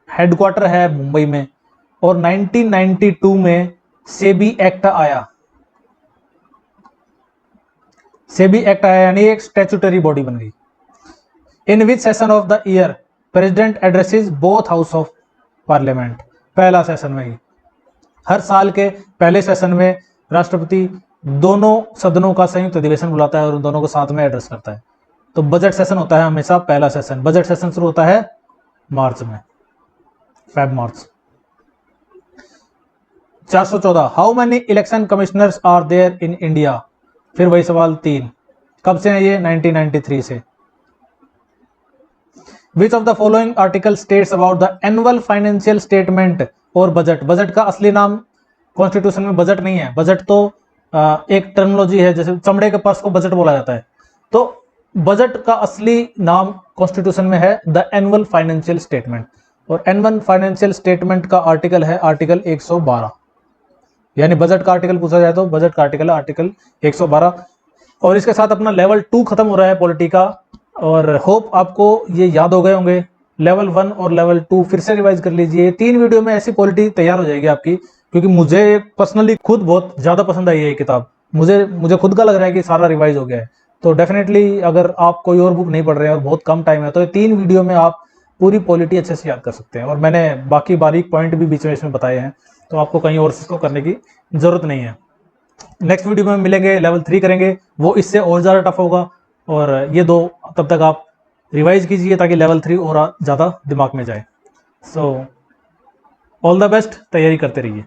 हेडक्वार्टर है मुंबई में, और 1992 में सेबी एक्ट आया, सेबी एक्ट आया यानी एक स्टैट्यूटरी बॉडी बन गई। In which session of the year president addresses both house of parliament, पहला सेशन में ही, हर साल के पहले सेशन में राष्ट्रपति दोनों सदनों का संयुक्त अधिवेशन बुलाता है और उन दोनों को साथ में एड्रेस करता है। तो बजट सेशन होता है हमेशा पहला सेशन। बजट सेशन शुरू होता है मार्च में, Feb March. 414 how many election commissioners are there in India, फिर वही सवाल 3, कब से है ये? 1993 से। विच of the following article states about the annual financial statement और बजट। बजट का असली नाम कॉन्स्टिट्यूशन में बजट नहीं है, बजट तो एक टर्मिनोलॉजी है, जैसे चमड़े के पर्स को बजट बोला जाता है, तो बजट का असली नाम कॉन्स्टिट्यूशन में है द एनुअल फाइनेंशियल स्टेटमेंट, और एनुअल फाइनेंशियल स्टेटमेंट का आर्टिकल है आर्टिकल 112, यानी बजट का आर्टिकल पूछा जाए तो बजट का आर्टिकल आर्टिकल 112। और इसके साथ अपना लेवल 2 खत्म हो रहा है पॉलिटी का, और होप आपको ये याद हो गए होंगे। लेवल 1 और लेवल 2 फिर से रिवाइज कर लीजिए। 3 वीडियो में ऐसी पॉलिटी तैयार हो जाएगी आपकी, क्योंकि मुझे पर्सनली खुद बहुत ज़्यादा पसंद आई है ये किताब। मुझे खुद का लग रहा है कि सारा रिवाइज हो गया है। तो डेफिनेटली अगर आप कोई और बुक नहीं पढ़ रहे हैं और बहुत कम टाइम है, तो ये 3 वीडियो में आप पूरी पॉलिटी अच्छे से याद कर सकते हैं। और मैंने बाकी बारीक पॉइंट भी बीच में इसमें बताए हैं, तो आपको कहीं और इसको करने की ज़रूरत नहीं है। नेक्स्ट वीडियो में मिलेंगे, लेवल 3 करेंगे, वो इससे और ज़्यादा टफ होगा। और ये 2 तब तक आप रिवाइज कीजिए ताकि लेवल 3 और ज़्यादा दिमाग में जाए। सो ऑल द बेस्ट, तैयारी करते रहिए।